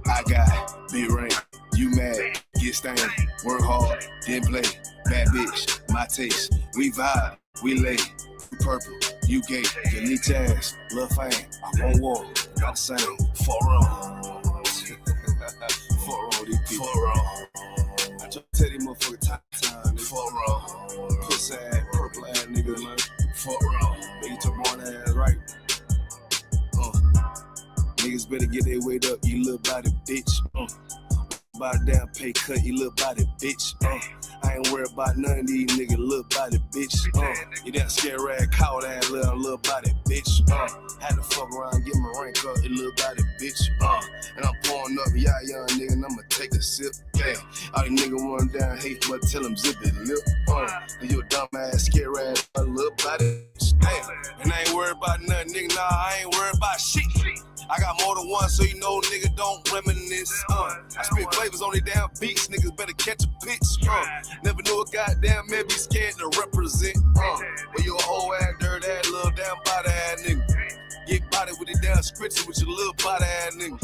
I got big ring, you mad, get stained, work hard, then play, bad bitch, my taste, we vibe, we lay, you purple, you gay, delete tags, lil' fame, I won't walk, not the same, 4 on, 4 on these people, 4 on, I just tell these motherfuckers time, 4 on, pussy ass, purple ass nigga, man, 4 on, make your born ass right. Niggas better get their weight up, you little body bitch. About a damn pay cut, you little body bitch. I ain't worried about none of these niggas, little body bitch. You that scare rag, coward ass little body bitch. Had to fuck around, get my rank up, you little body bitch. And I'm pouring up, yeah, young nigga, and I'ma take a sip. Yeah, all these niggas run down, hate, but tell them zip it lip. You a dumb ass, scare rag, a little body bitch. And I ain't worried about nothing, nigga, nah, I ain't worried about shit. I got more than one, so you know nigga don't reminisce. I spit flavors on they damn beats, niggas better catch a pitch. Never knew a goddamn man be scared to represent. But you a whole ass, dirt ass, little damn body ass nigga. Get body with the damn scripture with your little body ass nigga.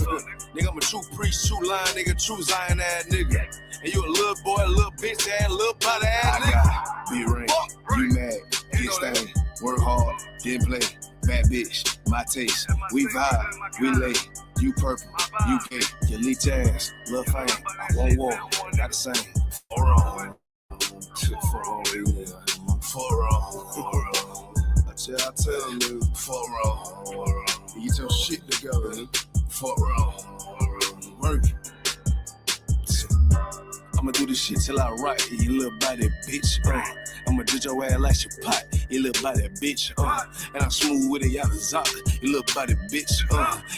Nigga, I'm a true priest, true line nigga, true Zion ass nigga. And you a little boy, a little bitch ass, little body ass nigga. I got big ring, you mad, get stained, work hard, then play. Bad bitch, my taste, we vibe, we lay, you purple, you gay, your leech ass, lil' fame, I won't walk, not the same, 4 on, 4 on, yeah, 4 on, I tell them, nigga, 4 on, get your shit together, nigga, 4 on, work it. I'ma do this shit till I rock it, you little body bitch. I'ma ditch your ass like your pot, you little body bitch. And I'm smooth with it, y'all the zop, you little body bitch.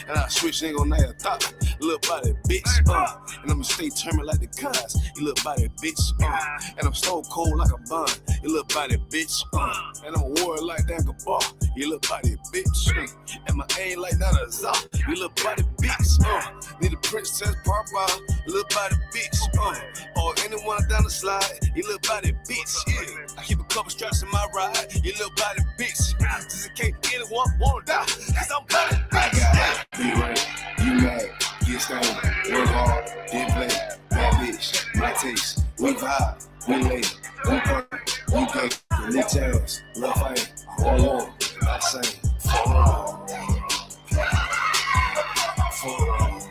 And I switch, ain't gon' never thought, you little body bitch. And I'ma stay determined like the cons, you little body bitch. And I'm stone cold like a bond, you little body bitch. And I'm a warrior like that Gabar, you little body bitch. And my aim like that a zop, you little body bitch. Need a princess papa, you little body bitch. Or anyone down the slide, you little body bitch, yeah. I keep a couple straps in my ride, you little body bitch. Just in case anyone wanna die, cause I'm body bitch. I got big ring, you mad, get stained, work hard, then play, bad bitch, my taste, we vibe, we lay, we purple, you gay, you lit ass, lil' fame, I won't walk, not the same, 4 on, 4 on.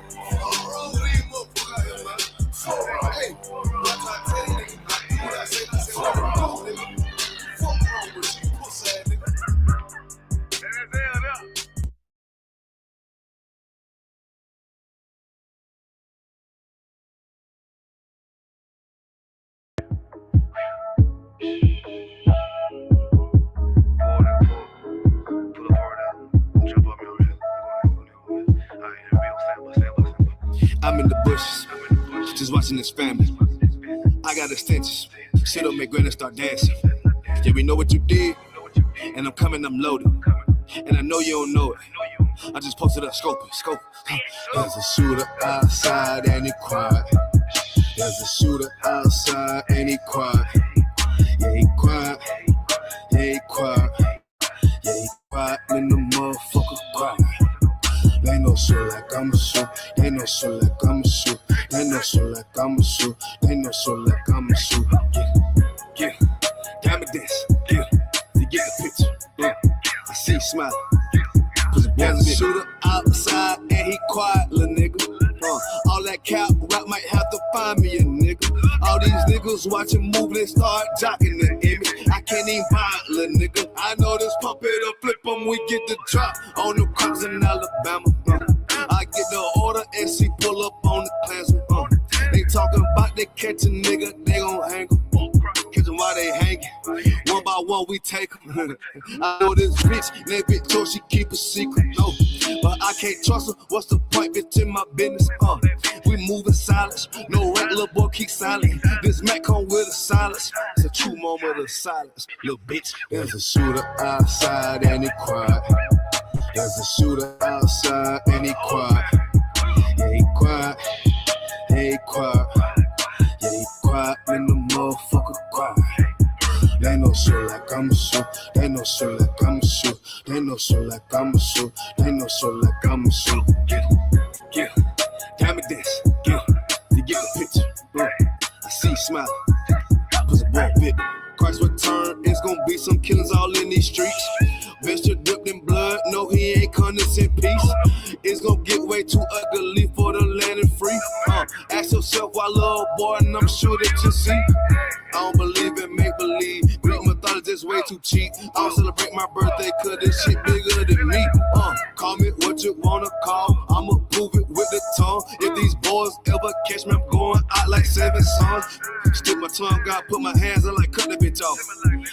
I'm in the bushes, just watching this family. I got extensions, sit up, make granny start dancing. Yeah, we know what you did, and I'm coming, I'm loaded. And I know you don't know it, I just posted up, scope it. There's a shooter outside and he quiet. There's a shooter outside and he quiet. Yeah, he quiet, yeah, he quiet. Yeah, he quiet when the motherfucker quiet. They no shit like I'ma shoot. They no shit like I'ma shoot. They no shit like I'ma shoot. They no shit like I'ma shoot. Yeah, diamond dance. Yeah, you get the picture. Yeah, I see you smiling. There's a shooter outside and he quiet, little nigga. All that cap rap might have to find me a nigga. All these niggas watching move, they start jocking the image. I can't even buy it, little nigga. I know this pump it up, flip them, we get the drop on the cops in Alabama. I get the order and she pull up on the Klansman. They talking about they catch a nigga, they gon' hang 'em. Catch 'em while they hanging. One by one, we take them. I know this bitch, that bitch told she keep a secret, no. But I can't trust her, what's the point, bitch, in my business, We moving silence, no rap, little boy, keep silent. This Mac come with a silence, it's a true moment of silence, little bitch. There's a shooter outside and he quiet. There's a shooter outside and he quiet. Yeah, he quiet, yeah, he quiet. Yeah, he quiet and the motherfucker quiet. They know shit like I'ma shoot. They know shit like I'ma shoot. They know shit like I'ma shoot. They know shit like I'ma shoot. Get it, diamond dance, get it. You get the picture. I see you smiling. Cause the boy bit. Christ return, it's gonna be some killings all in these streets. Vesture dipped in blood, no he ain't condescend peace. It's gonna get way too ugly for the land and free. Ask yourself why little boy, and I'm sure that you see. I don't believe in make believe. Greek mythology is way too cheap. I don't celebrate my birthday cause this shit bigger than me. Call me what you wanna call. I'ma prove it with the tongue. If these boys ever catch me, I'm going out like 7 songs. Stick my tongue out, put my hands in like cut the bitch off.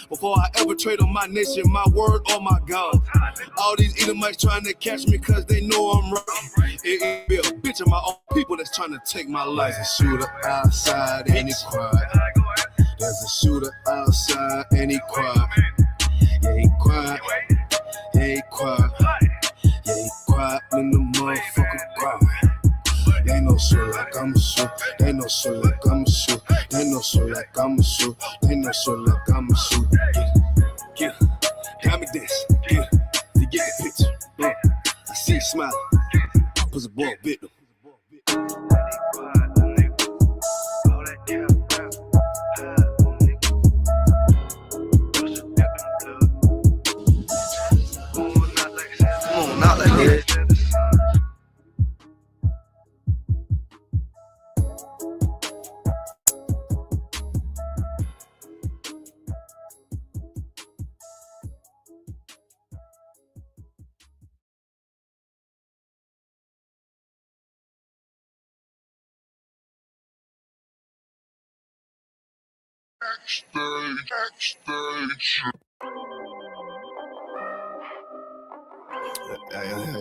Before I ever trade on my nation, my word, oh my God. All these Edomites trying to catch me cause they know I'm right. It ain't be a bitch of my own people that's trying to take my life. There's a shooter outside and he quiet. There's a shooter outside and he quiet. Yeah, he quiet. Yeah, he quiet. Yeah, he quiet when the motherfucker quiet. They know shit like I'ma shoot. They know shit like I'ma shoot. They know shit like I'ma shoot. They know shit like I'ma shoot. Get it. Diamond dance. Get it. You get the picture. I see you smiling. Cause the boy bit them. Not like this.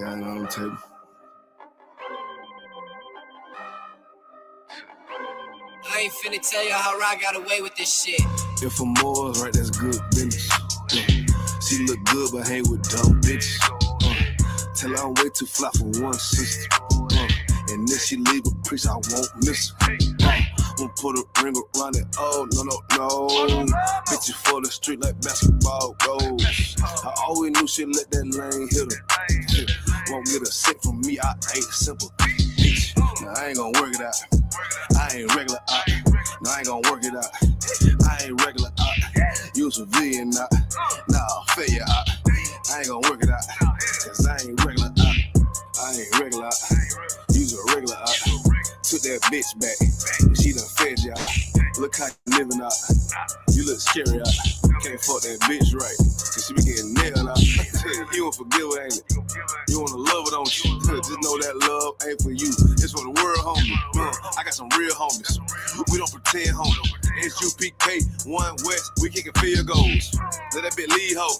I know I'm telling you. I ain't finna tell you how I got away with this shit. If I'm more right, that's good business. She look good, but hang with dumb bitches. Tell her I'm way too fly for one sister. And if she leave a priest, I won't miss her. Won't put a ring around it. Oh, no. Bitches for the street like basketball goals. I always knew she'd let that lane hit her. Won't get a sick from me, I ain't simple. Bitch, now I ain't gonna work it out. I ain't regular out. No, I ain't gonna work it out. I ain't regular out. You a civilian out. Nah, failure out. I ain't gonna work it out. Cause I ain't regular out. I ain't regular out. You's a regular out. Took that bitch back. She done fed y'all. Look how you living out. You look scary out. Can't fuck that bitch right. Cause she be getting nailed out. You won't forgive her, ain't it? You wanna love her, don't you? Just know that love ain't for you. It's for the world, homie. I got some real homies. We don't pretend, homie. ISUPK, 1 West, we kicking field goals. Let that bitch lead hoe.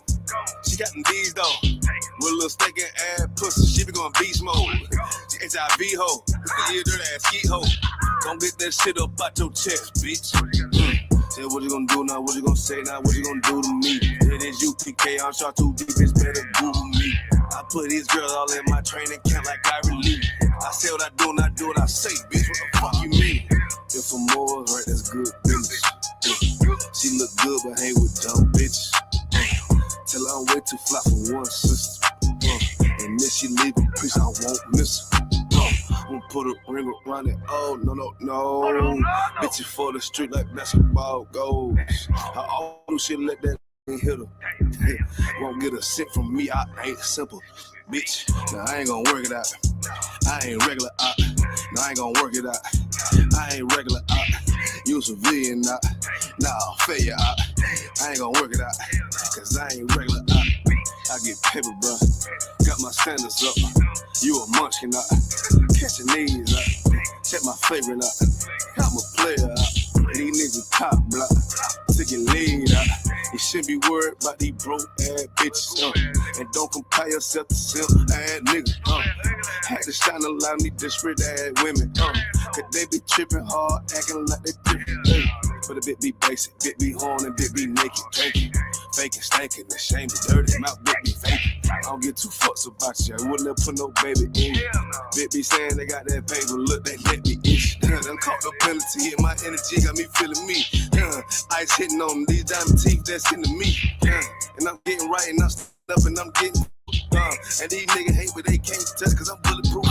She got them D's though. With a little steak and ass pussy, she be going beast mode. She HIV hoe. You a dirty ass skeet hoe. Don't get that shit up out your chest, bitch. Say what you gonna do now, what you gonna say now, what you gonna do to me? It is UPK, I'm shot too deep, it's better Google me. I put these girls all in my training camp like I relieve. I say what I do, not do what I say, bitch, what the fuck you mean? If I'm more right, that's good business. She look good, but hang with dumb bitches. Tell her I'm way too fly for one sister. And if she leave a piece, I won't miss her. Won't put a ring around it. Oh, no. Bitches for the street like basketball goals. I always should let that hit her. Won't get a sick from me, I ain't simple. Bitch, now I ain't gonna work it out. I ain't regular out. No, I ain't gonna work it out. I ain't regular out. You a civilian out. Nah, failure out. I ain't gonna work it out. Cause I ain't regular out. I get paper, bro. Got my standards up. You a munchkin out. Catching these out. Check my favorite out. I'm a player out. These niggas top block. Taking lead out. This shouldn't be worried about these broke ass bitches. And don't compare yourself to simp ass niggas. Had to shine a lot of these desperate ass women. Cause they be tripping hard, acting like they different. But a bit be basic, bit be horn and bit be naked, drinking. Faking, stankin', ashamed, dirty mouth, bit be faking. I don't get too fucks about you, I wouldn't have put no baby in. Bit be saying they got that paper, look, they let me itch. Done caught the penalty, hit my energy, got me feeling me. Ice hitting on them, these diamond teeth that's into me. And I'm getting right and I'm up and I'm getting and these niggas hate but they can't touch cause I'm bulletproof.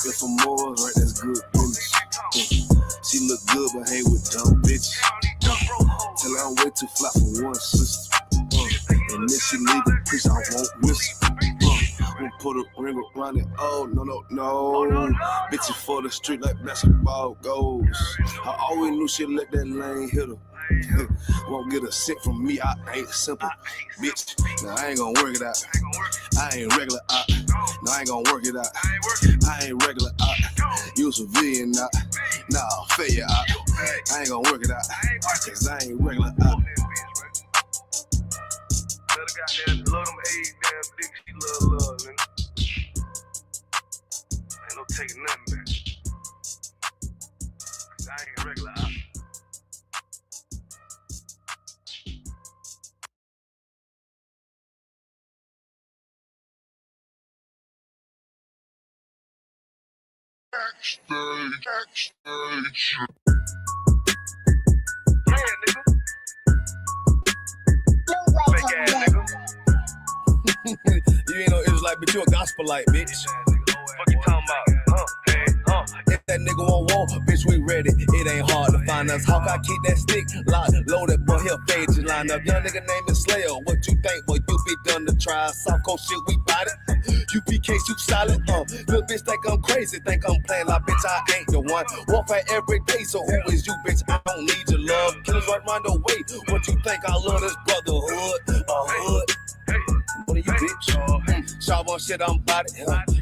If I'm more right, that's good business. She look good but hang with dumb bitches. Till I don't wait to fly for one sister. And if she leave the piece, I won't miss her. Won't put a ring around it. Oh, no. Bitches for the street like basketball goes. I always knew she'd let that lane hit her. Won't get a cent from me, I ain't simple, bitch. Now I ain't gonna work it out. I ain't regular out. No, I ain't gonna work it out. I ain't regular out. You a civilian out. Nah, failure out. I ain't gonna work it out. Cause I ain't regular out. Goddamn, love them AIDS damn dick, she love, nigga. Ain't no taking nothing back. Cause I ain't regular out. Backstage. Yeah, nigga. Fake ass nigga. You ain't no Israelite, but you a gospelite, bitch. Fuck you talking about? If that nigga won't walk, bitch, we ready. It ain't hard to find us. How can I keep that stick locked, loaded, boy, he'll fade you line up. Young nigga name is Slayer. What you think, boy, you be done to try. South Coast shit, we bought it. UPK, you solid, little bitch think I'm crazy, think I'm playing like bitch, I ain't the one. Warfare every day, so who is you, bitch? I don't need your love. Killers right round the way. What you think? I love this brotherhood, hood. What are you, bitch? Sharp on shit, I'm about it.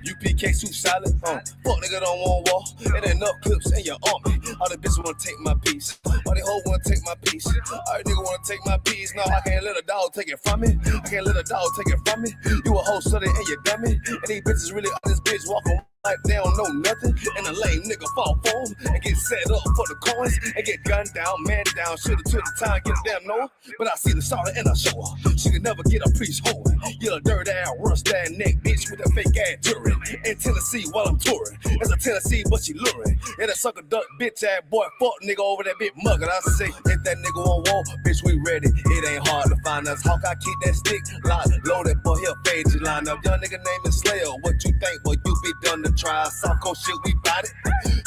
UPK, you solid, fuck nigga don't want war. It ain't enough clips in your army. All the bitches wanna take my piece. All the hoes wanna take my piece. All the nigga wanna take my piece. No, I can't let a dog take it from me. I can't let a dog take it from me. You a hoe, study and you dummy. And these bitches really on this bitch walking like they don't know nothing. And a lame nigga fall for him and get set up for the coins and get gunned down, man down. Shoulda took the time, get a damn Noah. But I see the sorrow and I show her. She could never get a priest home. Get a dirt ass, rust ass neck bitch with a fake ass jury. In Tennessee while I'm touring. It's a Tennessee, but she luring. And a sucker duck bitch ass boy, fuck nigga over that bit mug. And I say, if that nigga won't walk, bitch, we ready. It ain't hard to find us. How can I keep that stick locked, loaded, boy, he'll fade you line up. Young nigga name is Slayer. What you think, boy, you be done to try. South Coast shit, we bought it.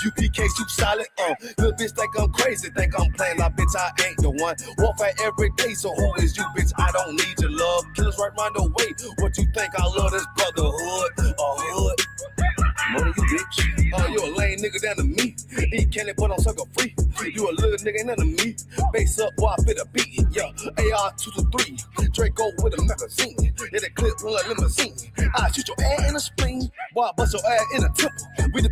UPK, you solid, little bitch think I'm crazy, think I'm playing like bitch, I ain't the one. Warfare every day, so who is you, bitch? I don't need your love. Killers right round the way. What you think? I love this brotherhood, hood. Money, you bitch. You a lame nigga down to me. Eat candy, but I'm sucker free. You a little nigga, ain't nothing to me. Base up, boy, I fit a beat. Yeah, AR-223. Draco with a magazine. Yeah, that clip run like limousine. I shoot your ass in the spleen. Boy, I bust your ass in a temple. We the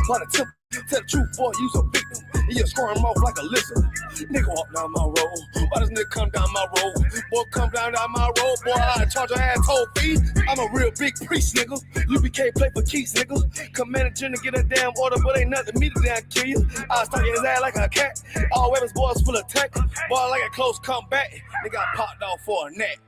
by the temple. Tell the truth, boy, you's a victim. You squirm off like a lizard. Nigga walk down my road. Why does nigga come down my road? Boy, come down my road. Boy, I charge your ass toll fee. I'm a real big priest, nigga. UPK play for keys, nigga. Commander General get a damn order, but ain't nothing me to damn kill you. I start his ass like a cat. All weapons, boys full of tech. Boy, like a close combat. Nigga got popped off for a neck.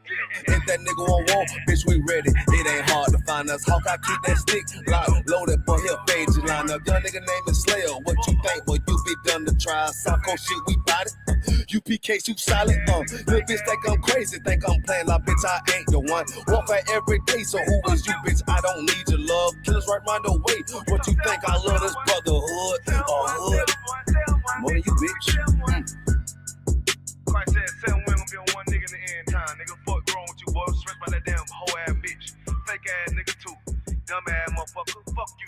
If that nigga won't walk, bitch, we ready. It ain't hard to find us. How can I keep that stick locked, loaded, boy, he'll fade you line up. Young nigga name is Slayer. What you think, boy, you be done to try. South Coast shit, we bought it. UPK, you solid, little bitch think I'm crazy, think I'm playing like bitch, I ain't the one. Warfare every day, so who is you, bitch? I don't need your love. Killers right round the way. What you think? I love this brotherhood, hood. Money, you bitch. Christ said 7 women gonna be on one nigga in the end time. Nigga, fuck wrong with you, boy. Stressed by that damn hoe ass bitch. Fake ass nigga too. Dumb ass motherfucker. Fuck you.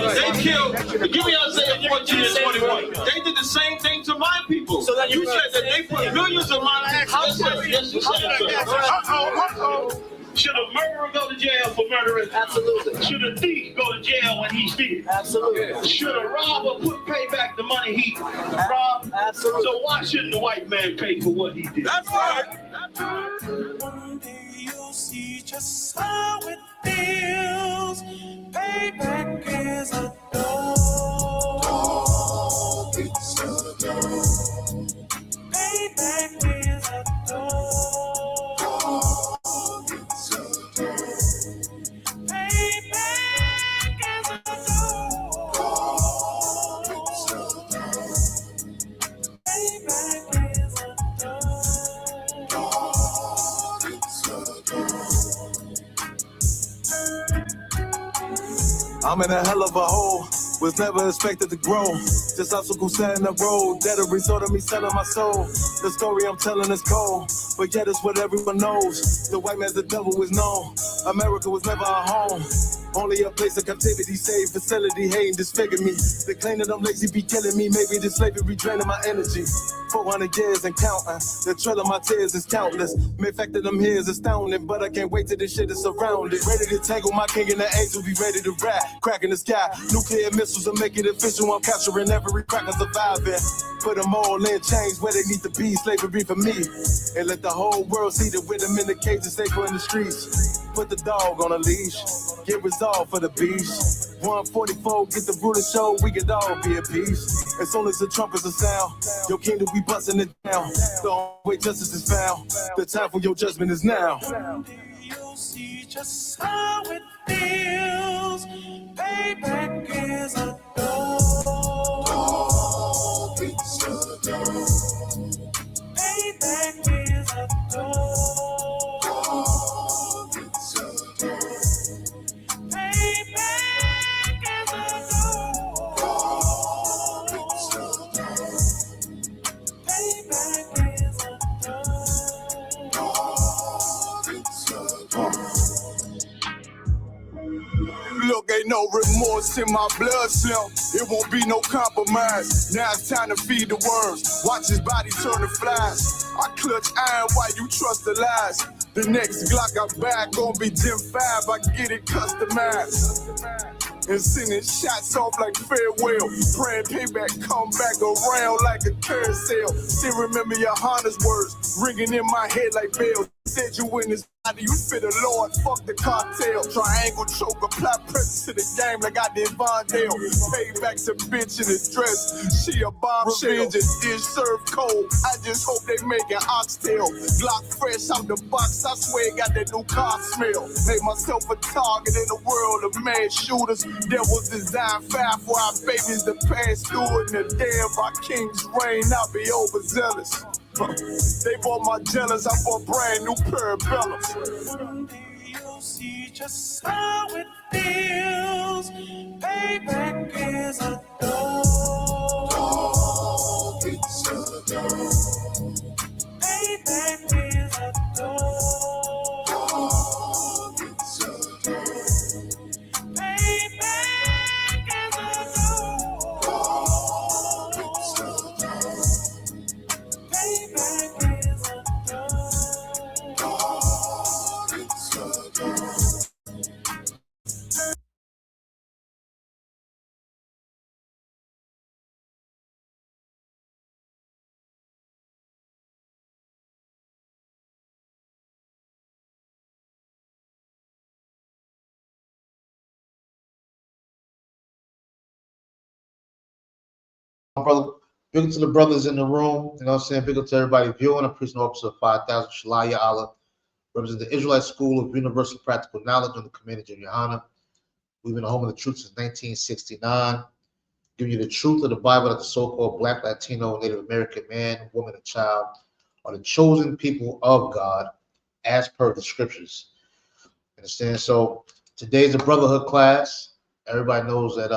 They killed, give me Isaiah 14 and 21. They did the same thing to my people. So you said that they put millions of my lives. Yes, you said. Should a murderer go to jail for murdering? Absolutely. Should a thief go to jail when he steals? Absolutely. Should a robber pay back the money he robbed? Absolutely. So why shouldn't the white man pay for what he did? That's right. One day you'll see just how it feels. Payback is a dog. It's a dog. Payback is a dog. It's a dog. Payback is a dog. It's a dog. Payback is a I'm in a hell of a hole, was never expected to grow. Just obstacles set in the road, that a result of me selling my soul. The story I'm telling is cold, but yet it's what everyone knows. The white man's the devil is known. America was never our home. Only a place of captivity, safe facility, hating, disfigure me. They claim that I'm lazy, be killing me. Maybe the slavery draining my energy. 400 years and counting. The trail of my tears is countless. The fact that I'm here is astounding, but I can't wait till this shit is surrounded. Ready to tangle my king and the angel, be ready to rap. Crack in the sky, nuclear missiles will make it official. I'm capturing every cracker surviving. Put them all in chains where they need to be. Slavery for me. And let the whole world see that with them in the cages, safer in the streets. Put the dog on a leash. Get resolved for the beast. 144, get the brutal show, we could all be at peace. As soon as the trumpets are sound, your kingdom we busting it down. The only way justice is found, the time for your judgment is now. You'll see just how it feels. Payback is a dog. It's a dog. Payback is a dog. It's a dog. Payback is a dog. It's a dog. Payback is a dog. It's a dog. Look, ain't no remorse in my blood cell. It won't be no compromise. Now it's time to feed the worms. Watch his body turn to flies. I clutch iron while you trust the lies. The next Glock I buy gon' be Gen 5. I get it customized. And sending shots off like farewell. Praying payback come back around like a carousel. Still remember your Honda's words ringing in my head like bells. Said you in this body, you fit the Lord, fuck the cartel. Triangle choke, apply pressure to the game like I did Vondale. Payback's a bitch in a dress, she a bombshell. Revenge is dish served cold, I just hope they make an oxtail. Glock fresh out the box, I swear it got that new car smell. Made myself a target in a world of mad shooters. Devils design fire for our babies to pass through. In the day of our king's reign, I'll be overzealous. They bought my jealous, I bought brand new parabellums. One day you'll see just how it feels. Payback is a dog. It's a dog. Payback is a dog. It's a dog. Payback is a dog. It's a dog. Payback is a dog. It's a dog. Brother, big up to the brothers in the room, you know what I'm saying? Big up to everybody viewing. I'm Priest and Officer 5000 Shalaya Allah, represent the Israelite School of Universal Practical Knowledge on the command of Junior Hana. We've been the home of the truth since 1969, giving you the truth of the Bible that the so-called Black, Latino, Native American man, woman, and child are the chosen people of God as per the scriptures. Understand? So today's a brotherhood class. Everybody knows that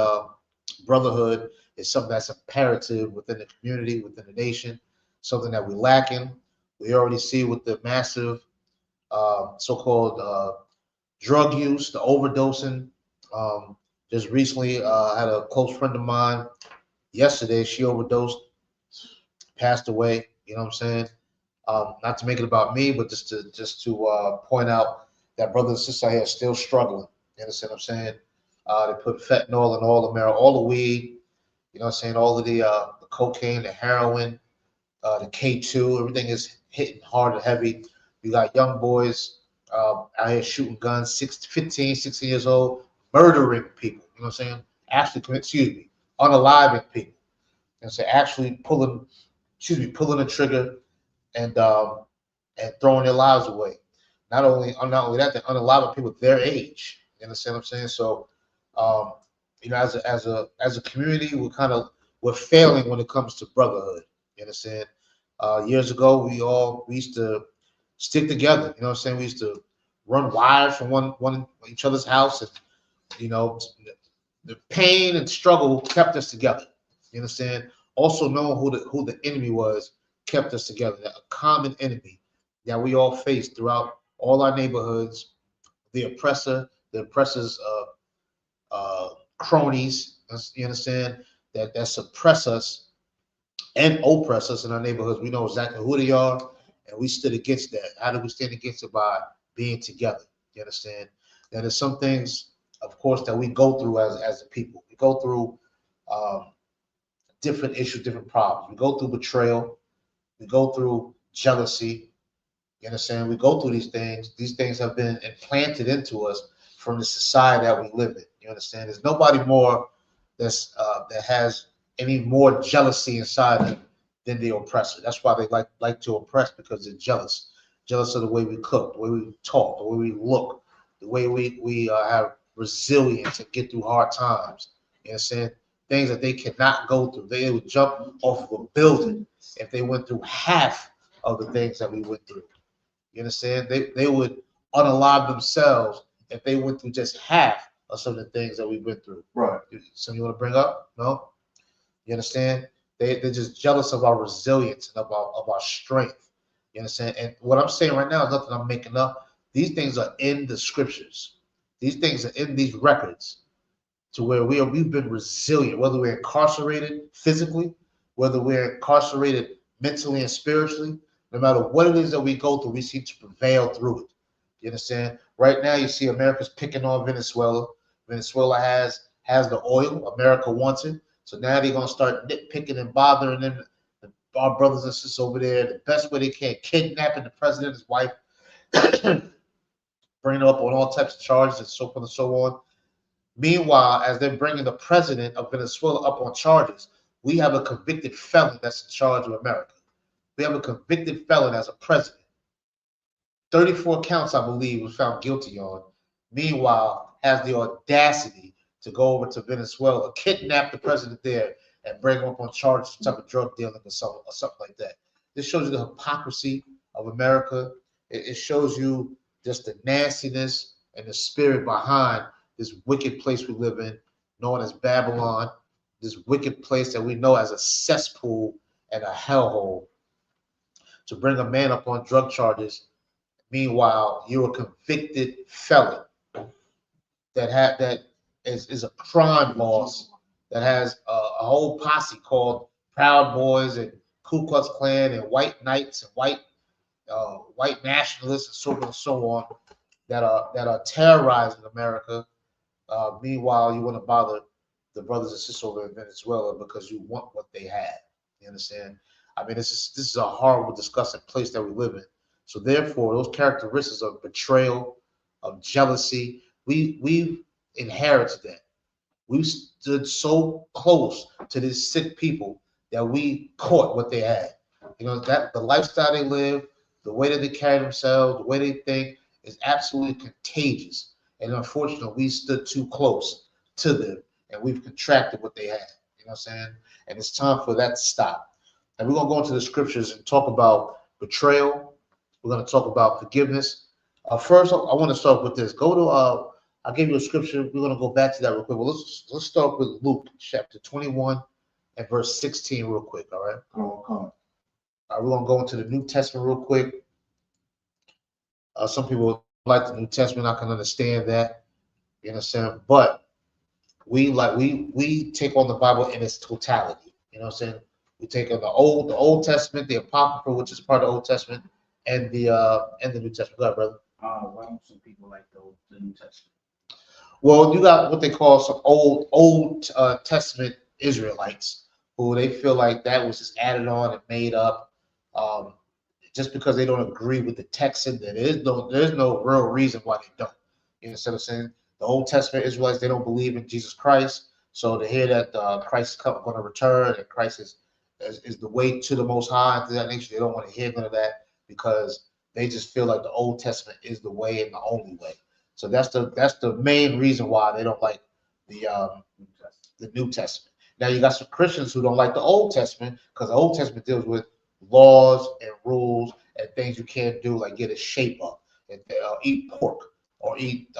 brotherhood is something that's imperative within the community, within the nation, something that we're lacking. We already see with the massive so-called drug use, the overdosing, Just recently, I had a close friend of mine yesterday. She overdosed, passed away. You know what I'm saying? Not to make it about me, but just to point out that brother and sister here are still struggling. You understand what I'm saying? They put fentanyl in all the marijuana, all the weed. You know what I'm saying? All of the cocaine, the heroin, the K2, everything is hitting hard and heavy. You got young boys out here shooting guns, 15, 16 years old, murdering people. You know what I'm saying? Actually, unaliving people. And so actually pulling the trigger and throwing their lives away. Not only that, they're unaliving people their age. You understand what I'm saying? So, um, as a community, we're failing when it comes to brotherhood. You understand? Years ago, we used to stick together. You know what I'm saying? We used to run wires from one each other's house, and you know, the pain and struggle kept us together. You understand? Also knowing who the enemy was kept us together. That a common enemy that we all faced throughout all our neighborhoods, the oppressor's cronies. You understand that suppress us and oppress us in our neighborhoods. We know exactly who they are, and we stood against that. How do we stand against it? By being together. You understand? Now, there's some things, of course, that we go through as a people. We go through um, different issues, different problems. We go through betrayal. We go through jealousy. You understand? We go through these things. These things have been implanted into us from the society that we live in. You understand? There's nobody more that has any more jealousy inside them than the oppressor. That's why they like to oppress, because they're jealous of the way we cook, the way we talk, the way we look, the way we have resilience and get through hard times. You understand? Things that they cannot go through. They would jump off of a building if they went through half of the things that we went through. You understand? They would unalive themselves if they went through just half of some of the things that we went through. Right. Something you want to bring up? No? You understand? They're just jealous of our resilience and of our strength. You understand? And what I'm saying right now is nothing I'm making up. These things are in the scriptures. These things are in these records, to where we've been resilient, whether we're incarcerated physically, whether we're incarcerated mentally and spiritually. No matter what it is that we go through, we seem to prevail through it. You understand? Right now, you see America's picking on Venezuela. Venezuela has the oil. America wants it. So now they're going to start nitpicking and bothering them, our brothers and sisters over there, the best way they can, kidnapping the president and his wife, bringing them up on all types of charges and so forth and so on. Meanwhile, as they're bringing the president of Venezuela up on charges, we have a convicted felon that's in charge of America. We have a convicted felon as a president. 34 counts, I believe, was found guilty on. Meanwhile, has the audacity to go over to Venezuela, kidnap the president there, and bring him up on charges for some type of drug dealing or something like that. This shows you the hypocrisy of America. It shows you just the nastiness and the spirit behind this wicked place we live in, known as Babylon, this wicked place that we know as a cesspool and a hellhole. To bring a man up on drug charges, meanwhile, you're a convicted felon that is a crime boss that has a whole posse called Proud Boys and Ku Klux Klan and white knights and white nationalists and so on and so on that are terrorizing America. Meanwhile, you want to bother the brothers and sisters over in Venezuela because you want what they have. You understand? I mean, this is a horrible, disgusting place that we live in. So therefore, those characteristics of betrayal, of jealousy, we've inherited that. We've stood so close to these sick people that we caught what they had. You know, that the lifestyle they live, the way that they carry themselves, the way they think is absolutely contagious. And unfortunately, we stood too close to them and we've contracted what they had. You know what I'm saying? And it's time for that to stop. And we're going to go into the scriptures and talk about betrayal. We're going to talk about forgiveness. First, I want to start with this. Go to, I gave you a scripture. We're going to go back to that real quick. Well, let's start with Luke chapter 21 and verse 16 real quick, all right? Come. We're going to go into the New Testament real quick. Some people like the New Testament. I can understand that. You understand? But we take on the Bible in its totality. You know what I'm saying? We take on the Old Testament, the Apocrypha, which is part of the Old Testament, and the New Testament. Go ahead, brother. Why don't some people like the New Testament? Well, you got what they call some Old Testament Israelites who they feel like that was just added on and made up, just because they don't agree with the text in there. There's no real reason why they don't. You know what I'm saying? The Old Testament Israelites, they don't believe in Jesus Christ, so to hear that Christ is going to return and Christ is the way to the Most High and to that nature, they don't want to hear none of that because they just feel like the Old Testament is the way and the only way. So that's the main reason why they don't like the New Testament. Now you got some Christians who don't like the Old Testament because the Old Testament deals with laws and rules and things you can't do, like get a shape up and eat pork or eat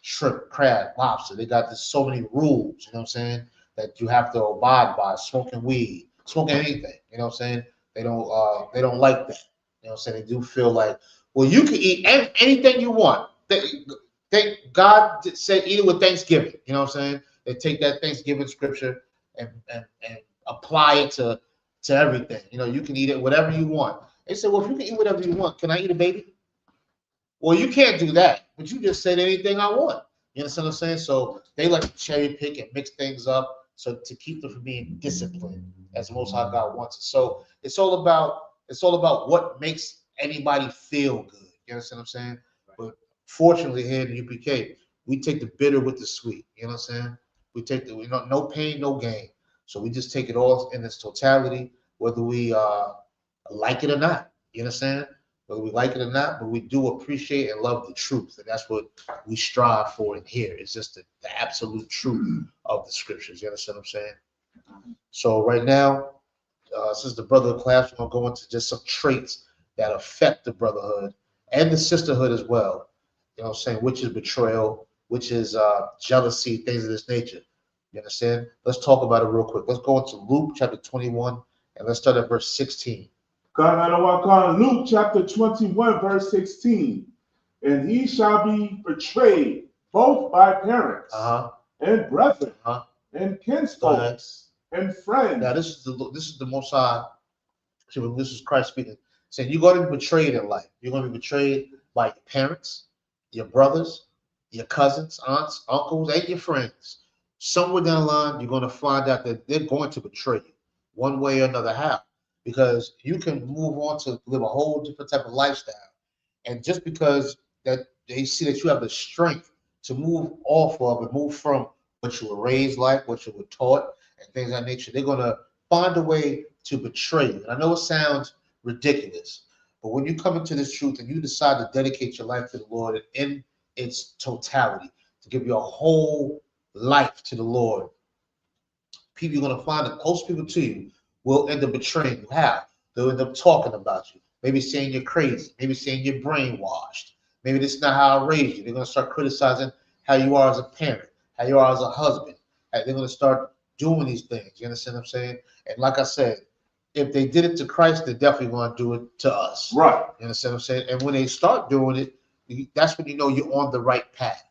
shrimp, crab, lobster. They got so many rules, you know what I'm saying, that you have to abide by. Smoking weed, smoking anything, you know what I'm saying. They don't like that. You know what I'm saying. They do feel like, well, you can eat anything you want. God said eat it with Thanksgiving. You know what I'm saying? They take that Thanksgiving scripture and apply it to everything. You know, you can eat it whatever you want. They said, well, if you can eat whatever you want, can I eat a baby? Well, you can't do that, but you just said anything I want. You understand what I'm saying? So they like to cherry pick and mix things up so to keep them from being disciplined as the Most High God wants it. So it's all about what makes anybody feel good. You understand what I'm saying? But fortunately here in the UPK, we take the bitter with the sweet. You know what I'm saying? We take no pain, no gain. So we just take it all in its totality, whether we like it or not. You understand? Whether we like it or not, but we do appreciate and love the truth. And that's what we strive for in here. It's just the absolute truth of the scriptures. You understand what I'm saying? So right now, since the brotherhood class, we're going to go into just some traits that affect the brotherhood and the sisterhood as well. You know what I'm saying? Which is betrayal, which is jealousy, things of this nature. You understand? Let's talk about it real quick. Let's go into Luke chapter 21, and let's start at verse 16. Luke chapter 21, verse 16. And he shall be betrayed both by parents and brethren and kinsfolk and friends. Now this is the Most High. This is Christ speaking. Saying you're going to be betrayed in life. You're going to be betrayed by your parents, your brothers, your cousins, aunts, uncles, and your friends. Somewhere down the line, you're going to find out that they're going to betray you one way or another. How? Because you can move on to live a whole different type of lifestyle. And just because that they see that you have the strength to move off of and move from what you were raised like, what you were taught, and things of that nature, they're going to find a way to betray you. And I know it sounds ridiculous, but when you come into this truth and you decide to dedicate your life to the Lord in its totality, to give your whole life to the Lord, people, you're going to find that close people to you will end up betraying you. How? They'll end up talking about you, maybe saying you're crazy, maybe saying you're brainwashed, maybe this is not how I raised you. They're going to start criticizing how you are as a parent, how you are as a husband. They're going to start doing these things. You understand what I'm saying? And like I said, if they did it to Christ, they're definitely going to do it to us. Right. You understand what I'm saying? And when they start doing it, that's when you know you're on the right path.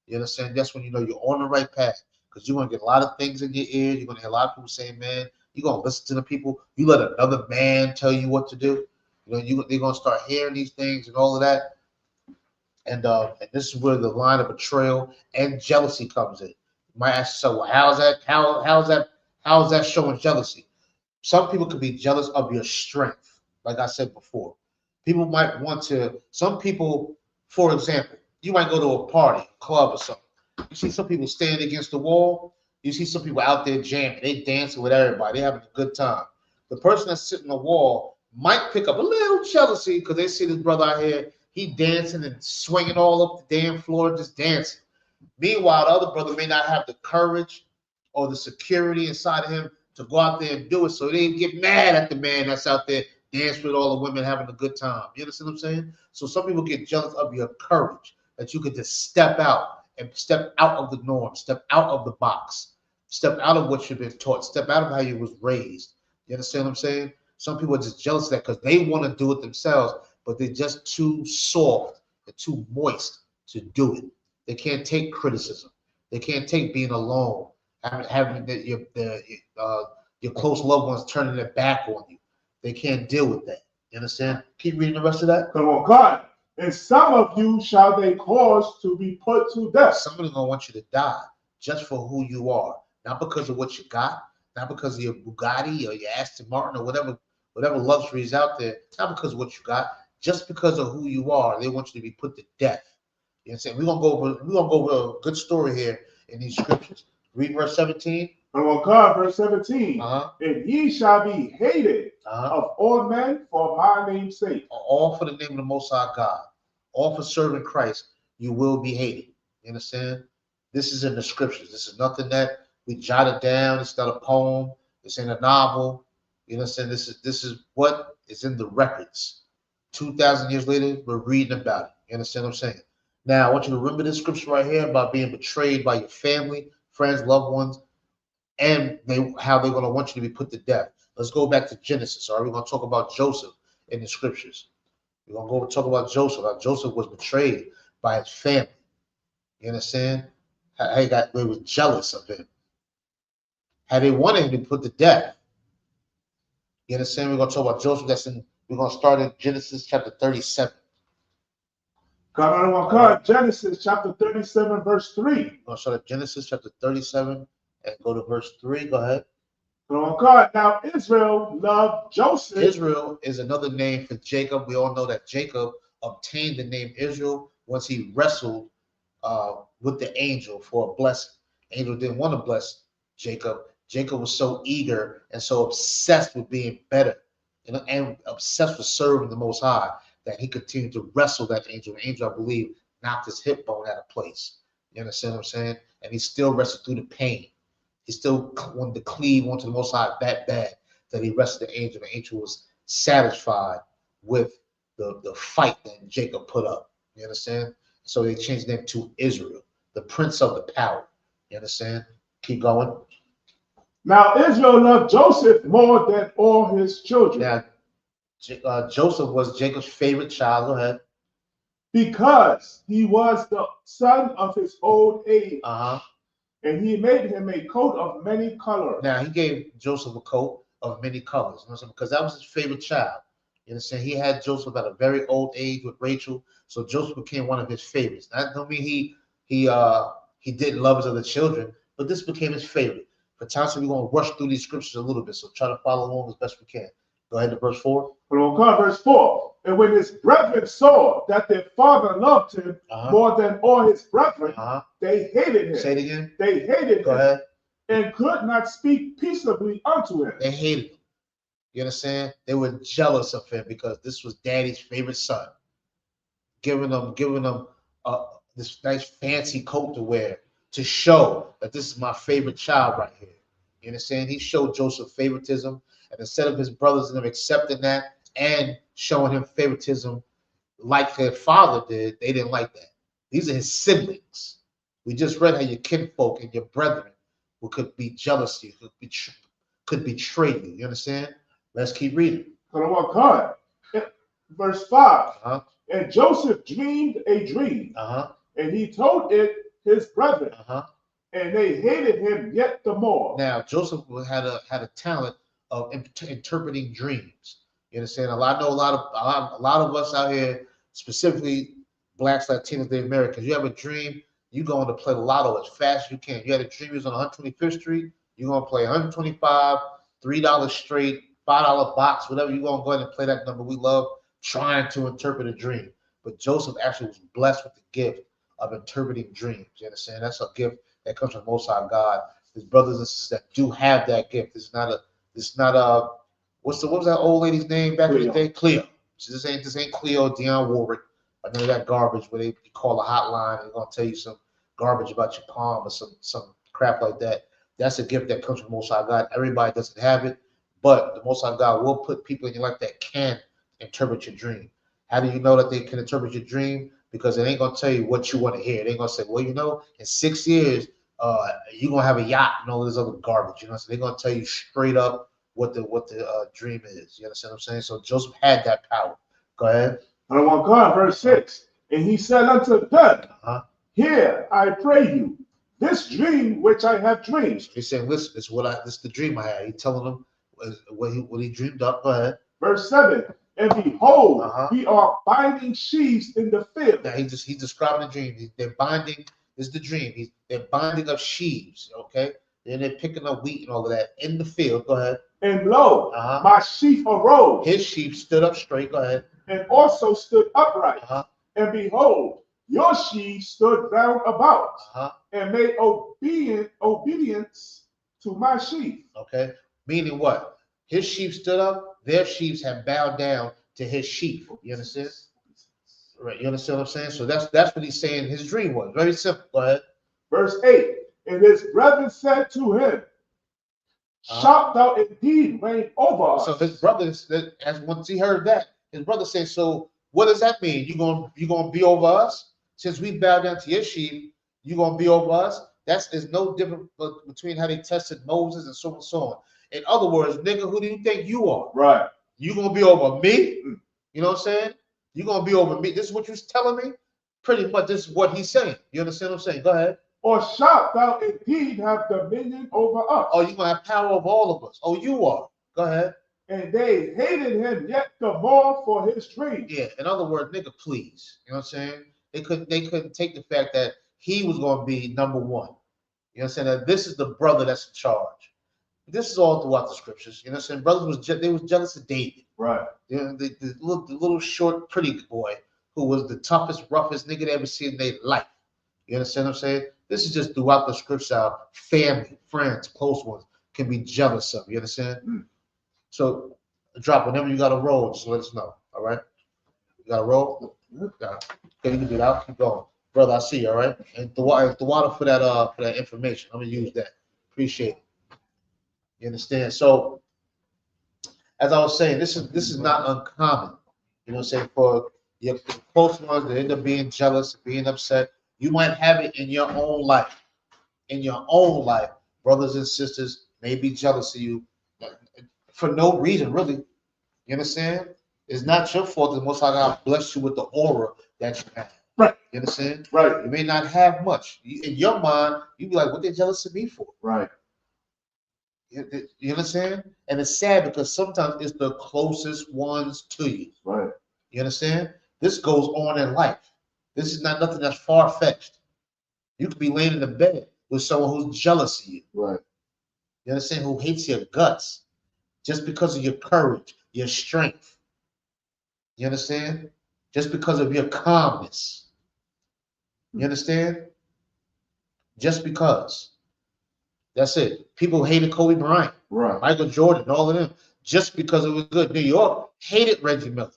You understand? That's when you know you're on the right path, because you're going to get a lot of things in your ear. You're going to hear a lot of people saying, man, you're going to listen to the people. You let another man tell you what to do. You know, they're going to start hearing these things and all of that. And this is where the line of betrayal and jealousy comes in. You might ask yourself, well, how is that showing jealousy? Some people could be jealous of your strength, like I said before. People might want to, some people, for example, you might go to a party, a club or something. You see some people standing against the wall. You see some people out there jamming. They dancing with everybody. They having a good time. The person that's sitting on the wall might pick up a little jealousy because they see this brother out here. He dancing and swinging all up the damn floor, just dancing. Meanwhile, the other brother may not have the courage or the security inside of him to go out there and do it. So they get mad at the man that's out there dancing with all the women having a good time. You understand what I'm saying? So some people get jealous of your courage, that you could just step out and step out of the norm, step out of the box, step out of what you've been taught, step out of how you was raised. You understand what I'm saying? Some people are just jealous of that because they want to do it themselves, but they're just too soft and too moist to do it. They can't take criticism. They can't take being alone, having your close loved ones turning their back on you. They can't deal with that. You understand? Keep reading the rest of that. Come on, God. And some of you shall they cause to be put to death. Somebody's gonna want you to die just for who you are, not because of what you got, not because of your Bugatti or your Aston Martin or whatever luxury is out there, not because of what you got, just because of who you are. They want you to be put to death. You know what I'm saying? We're gonna go over a good story here in these scriptures. Read verse 17. Oh God, verse 17. And ye shall be hated of all men for my name's sake. All for the name of the Most High God. All for serving Christ, you will be hated. You understand? This is in the scriptures. This is nothing that we jotted down. It's not a poem. It's in a novel. You understand? This is what is in the records. 2,000 years later, we're reading about it. You understand what I'm saying? Now, I want you to remember this scripture right here about being betrayed by your family, friends, loved ones, and how they're going to want you to be put to death. Let's go back to Genesis. All right, we're going to talk about Joseph in the scriptures. We're going to go talk about Joseph. How Joseph was betrayed by his family. You understand? How they were jealous of him. How they wanted him to be put to death. You understand? We're going to talk about Joseph. We're going to start in Genesis chapter 37. God, Genesis chapter 37, verse 3. We're going to start at Genesis chapter 37 and go to verse 3. Go ahead. God, now Israel loved Joseph. Israel is another name for Jacob. We all know that Jacob obtained the name Israel once he wrestled with the angel for a blessing. Angel didn't want to bless Jacob. Jacob was so eager and so obsessed with being better, and obsessed with serving the Most High, that he continued to wrestle that angel. The angel, I believe, knocked his hip bone out of place. You understand what I'm saying? And he still wrestled through the pain. He still wanted to cleave onto the Most High that bad that he wrestled the angel. The angel was satisfied with the fight that Jacob put up. You understand? So they changed them to Israel, the prince of the power. You understand? Keep going. Now Israel loved Joseph more than all his children. Now, Joseph was Jacob's favorite child. Go ahead. Because he was the son of his old age. And he made him a coat of many colors. Now, he gave Joseph a coat of many colors, because that was his favorite child. You understand? He had Joseph at a very old age with Rachel, so Joseph became one of his favorites. That don't mean he didn't love his other children, but this became his favorite. For time, so we're going to rush through these scriptures a little bit, so try to follow along as best we can. Go ahead to verse 4. Verse 4. And when his brethren saw that their father loved him more than all his brethren, they hated him. Say it again. They hated Go him. ahead. And could not speak peaceably unto him. They hated him. You understand? They were jealous of him because this was daddy's favorite son. Giving them this nice fancy coat to wear to show that this is my favorite child right here. You understand? He showed Joseph favoritism, and instead of his brothers and them accepting that and showing him favoritism like their father did, they didn't like that. These are his siblings. We just read how your kinfolk and your brethren could be jealous of you, could betray you. You understand? Let's keep reading. Verse 5. And Joseph dreamed a dream, and he told it his brethren, and they hated him yet the more. Now, Joseph had a talent of interpreting dreams. You understand? I know a lot of us out here, specifically Blacks, Latinos, Native Americans. You have a dream, you going to play the lotto as fast as you can. You had a dream you was on 125th Street, you're going to play 125, $3 straight, $5 box, whatever. You're going to go ahead and play that number. We love trying to interpret a dream. But Joseph actually was blessed with the gift of interpreting dreams. You understand? That's a gift that comes from Most High God. His brothers and sisters that do have that gift. It's not a what was that old lady's name back in the day? Cleo. So this ain't Cleo, Dionne Warwick, or none of that garbage where you call a hotline and they're gonna tell you some garbage about your palm or some crap like that. That's a gift that comes from Most High God. Everybody doesn't have it, but the Most High God will put people in your life that can interpret your dream. How do you know that they can interpret your dream? Because it ain't gonna tell you what you want to hear. They ain't gonna say, well, in 6 years, you're gonna have a yacht and all this other garbage. So they're gonna tell you straight up what the dream is. You understand what I'm saying? So Joseph had that power. Go ahead. Verse 6. And he said unto them, Hear, I pray you, this dream which I have dreamed. He's saying, listen, this is the dream I had. He's telling them what he dreamed up. Go ahead. Verse 7. And behold, we are binding sheaves in the field. Now he's describing the dream. They're binding. This is the dream. They're binding up sheaves. Okay. Then they're picking up wheat and all of that in the field. Go ahead. And lo, my sheaf arose. His sheaf stood up straight. Go ahead. And also stood upright. And behold, your sheaf stood round about and made obedience to my sheaf. Okay. Meaning what? His sheep stood up. Their sheep have bowed down to his sheep. You understand? Right. You understand what I'm saying? So that's what he's saying his dream was. Very simple. Go ahead. Verse 8. And his brethren said to him, shalt thou indeed reign over us? So his brothers, as once he heard that, his brother said, so what does that mean? You gonna be over us? Since we bow down to your sheep, you gonna be over us? There's no difference between how they tested Moses and so on. In other words, nigga, who do you think you are? Right. You gonna be over me? You know what I'm saying? You gonna be over me? This is what you're telling me? Pretty much this is what he's saying. You understand what I'm saying? Go ahead. Or shalt thou indeed have dominion over us? Oh, you gonna have power over all of us. Oh, you are. Go ahead. And they hated him yet the more for his dream. Yeah, in other words, nigga, please. You know what I'm saying? They couldn't take the fact that he was gonna be number one. You know what I'm saying? That this is the brother that's in charge. This is all throughout the scriptures. You know what I'm saying? Brothers was jealous of David. Right. You know, the little short, pretty boy who was the toughest, roughest nigga they ever seen in their life. You understand what I'm saying? This is just throughout the scripture. Our family, friends, close ones can be jealous of. You understand? So drop whenever you got to roll, just let us know. All right? You got to roll? Okay, you can do that. I'll keep going. Brother, I see you, all right? And the water for that information. I'm gonna use that. Appreciate it. You understand? So as I was saying, this is not uncommon. You know what I'm saying? For your close ones that end up being jealous, being upset. You might have it in your own life. In your own life, brothers and sisters may be jealous of you for no reason, really. You understand? It's not your fault that Most High God bless you with the aura that you have. Right. You understand? Right. You may not have much. In your mind, you be like, what they jealous of me for? Right. You understand? And it's sad because sometimes it's the closest ones to you. Right. You understand? This goes on in life. This is not nothing that's far-fetched. You could be laying in the bed with someone who's jealous of you. Right. You understand? Who hates your guts just because of your courage, your strength. You understand? Just because of your calmness. You understand? Just because. That's it. People hated Kobe Bryant, right. Michael Jordan, all of them, just because it was good. New York hated Reggie Miller.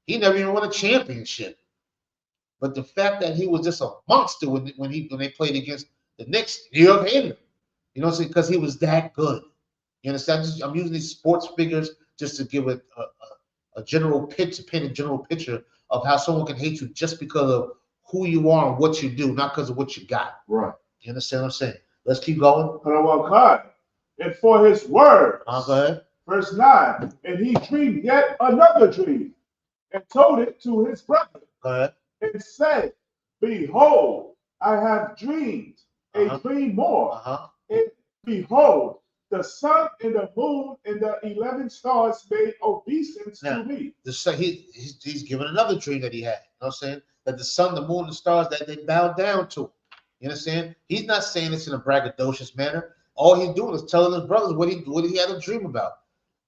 He never even won a championship. But the fact that he was just a monster when they played against the Knicks, New York hated him. You know what I'm saying? Because he was that good. You understand? I'm using these sports figures just to give a general picture, paint a general picture of how someone can hate you just because of who you are and what you do, not because of what you got. Right. You understand what I'm saying? Let's keep going. And for his word. Go ahead. Verse 9. And he dreamed yet another dream and told it to his brother. Go ahead. And said, behold, I have dreamed a dream more. And behold, the sun and the moon and the 11 stars made obeisance to me. He's given another dream that he had. You know what I'm saying? That the sun, the moon, and the stars, that they bowed down to him. You understand? He's not saying this in a braggadocious manner. All he's doing is telling his brothers what he had a dream about.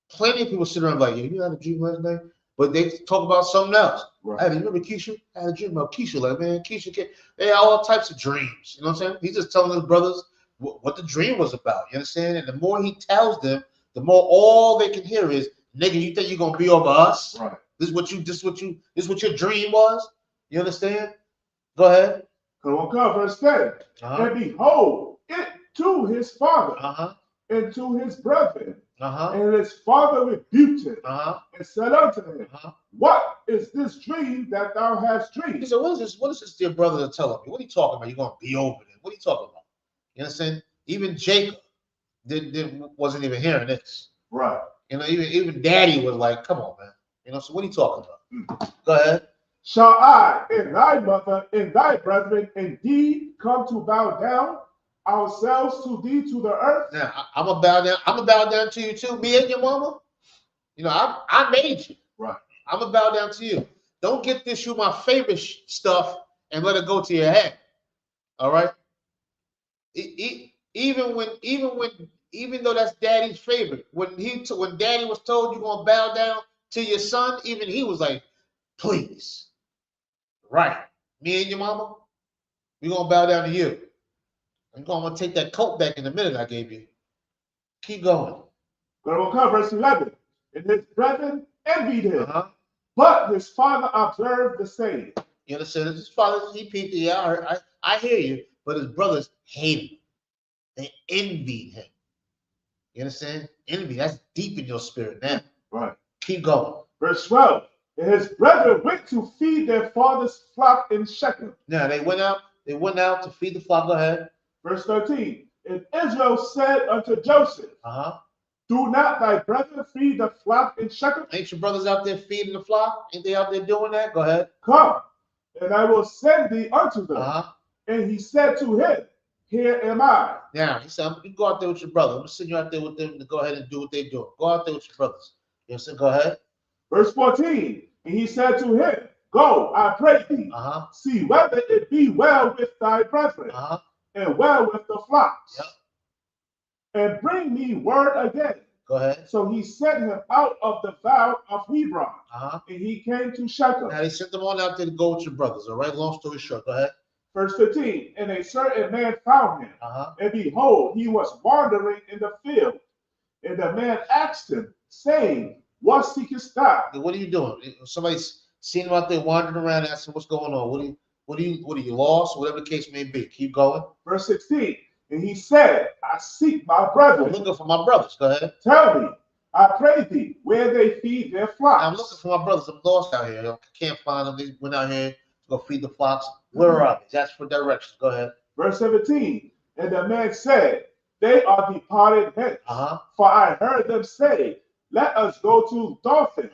Plenty of people sit around like, you had a dream last night? But they talk about something else. Right. Hey, remember Keisha? I had a dream about Keisha. Like, man, Keisha, they had all types of dreams. You know what I'm saying? He's just telling his brothers what the dream was about. You understand? And the more he tells them, the more all they can hear is, nigga, you think you're gonna be over us? Right. This is what your dream was? You understand? Go ahead. Verse 10. And behold, it to his father and to his brethren. And his father rebuked him and said unto him, what is this dream that thou hast dreamed? He said, what is this dear brother telling me? What are you talking about? You're going to be over there. What are you talking about? You understand? Even Jacob wasn't even hearing this. Right. You know, even daddy was like, come on, man. You know, so what are you talking about? Go ahead. Shall I and thy mother and thy brethren indeed come to bow down ourselves to thee to the earth? Now I'm gonna bow down. I'm gonna bow down to you too. Me and your mama. You know, I made you. Right. I'm gonna bow down to you. Don't get this you my favorite stuff and let it go to your head. All right. Even though that's daddy's favorite, when daddy was told you're gonna bow down to your son, even he was like, please. Right. Me and your mama, we're gonna bow down to you. I'm gonna take that coat back in a minute I gave you. Keep going. Go to verse 11. And his brethren envied him, but his father observed the same. You understand? His father, he peeped. Yeah, I hear you. But his brothers hated him. They envied him. You understand? Envy, that's deep in your spirit now. Right. Keep going. Verse 12. And his brethren went to feed their father's flock in Shechem. Now they went out to feed the flock. Go ahead. Verse 13. And Israel said unto Joseph, do not thy brethren feed the flock in Shechem? Ain't your brothers out there feeding the flock? Ain't they out there doing that? Go ahead. Come, and I will send thee unto them. And he said to him, here am I. Now, he said, you go out there with your brother. I'm going to send you out there with them to go ahead and do what they do. Go out there with your brothers. You understand? Go ahead. Verse 14. And he said to him, go, I pray thee, see whether it be well with thy brethren, and well with the flocks. Yep. And bring me word again. Go ahead. So he sent him out of the valley of Hebron, and he came to Shechem. Now they sent them on out there to go with your brothers, all right? Long story short, go ahead. Verse 15, and a certain man found him, and behold, he was wandering in the field. And the man asked him, saying, what seekest thou? What are you doing? Somebody's seen him out there wandering around, asking what's going on. What are you lost? Whatever the case may be. Keep going. Verse 16, and he said, I seek my brethren. I'm looking for my brothers. Go ahead. Tell me, I pray thee, where they feed their flocks. I'm looking for my brothers. I'm lost out here. I can't find them. They went out here to go feed the flocks. Where are they? That's for directions. Go ahead. Verse 17, and the man said, they are departed hence. For I heard them say, let us go to Dothan.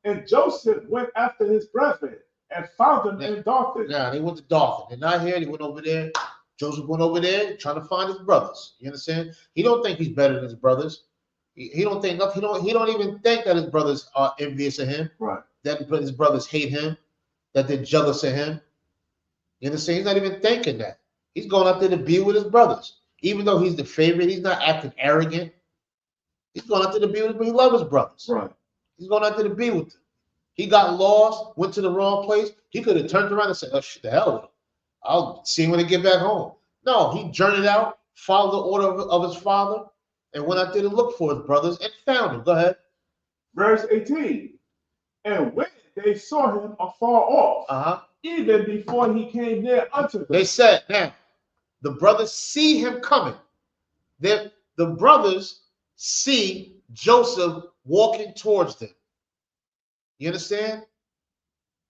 And Joseph went after his brethren and found them in Dothan. Yeah, they went to Dothan. They're not here. They went over there. Joseph went over there trying to find his brothers. You understand? He don't think he's better than his brothers. He don't think nothing. He don't even think that his brothers are envious of him. Right. That his brothers hate him. That they're jealous of him. You understand? He's not even thinking that. He's going out there to be with his brothers. Even though he's the favorite, he's not acting arrogant. He's going out there to be with him, but he loves his brothers. Right. He's going out there to be with them. He got lost, went to the wrong place. He could have turned around and said, oh, shit, the hell with him. I'll see him when I get back home. No, he journeyed out, followed the order of his father, and went out there to look for his brothers and found them. Go ahead. Verse 18. And when they saw him afar off, even before he came near unto them. They said, now, the brothers see him coming. The brothers see Joseph walking towards them. You understand?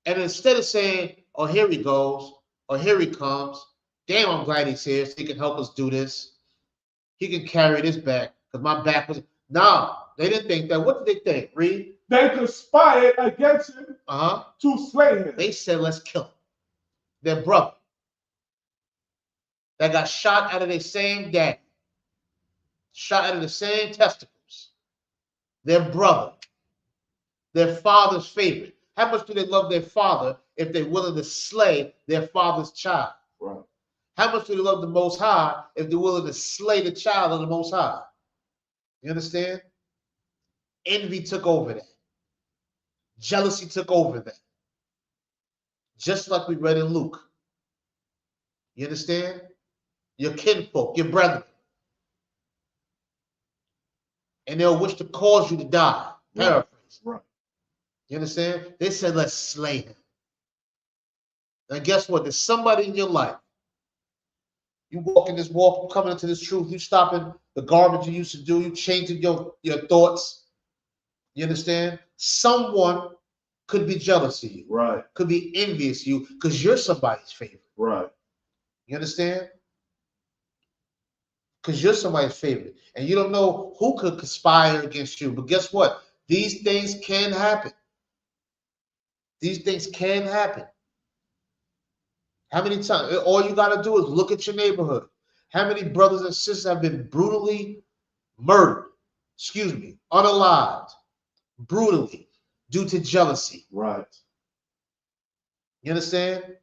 And instead of saying, oh, here he goes, or here he comes, damn, I'm glad he's here so he can help us do this. He can carry this back because my back was. No, they didn't think that. What did they think? Read. They conspired against him to slay him. They said, let's kill him. Their brother that got shot out of their same dad, shot out of the same testicles. Their brother, their father's favorite. How much do they love their father if they're willing to slay their father's child? Right. How much do they love the Most High if they're willing to slay the child of the Most High? You understand? Envy took over that. Jealousy took over that. Just like we read in Luke. You understand? Your kinfolk, your brethren. And they'll wish to cause you to die. Paraphrase. Right. You understand? They said, let's slay him. And guess what? There's somebody in your life. You walking this walk, you coming into this truth, you stopping the garbage you used to do, you changing your thoughts. You understand? Someone could be jealous of you. Right. Could be envious of you because you're somebody's favorite. Right. You understand? Because you're somebody's favorite. And you don't know who could conspire against you. But guess what? These things can happen. These things can happen. How many times? All you got to do is look at your neighborhood. How many brothers and sisters have been brutally murdered? Excuse me, unalived, brutally, due to jealousy. Right. You understand?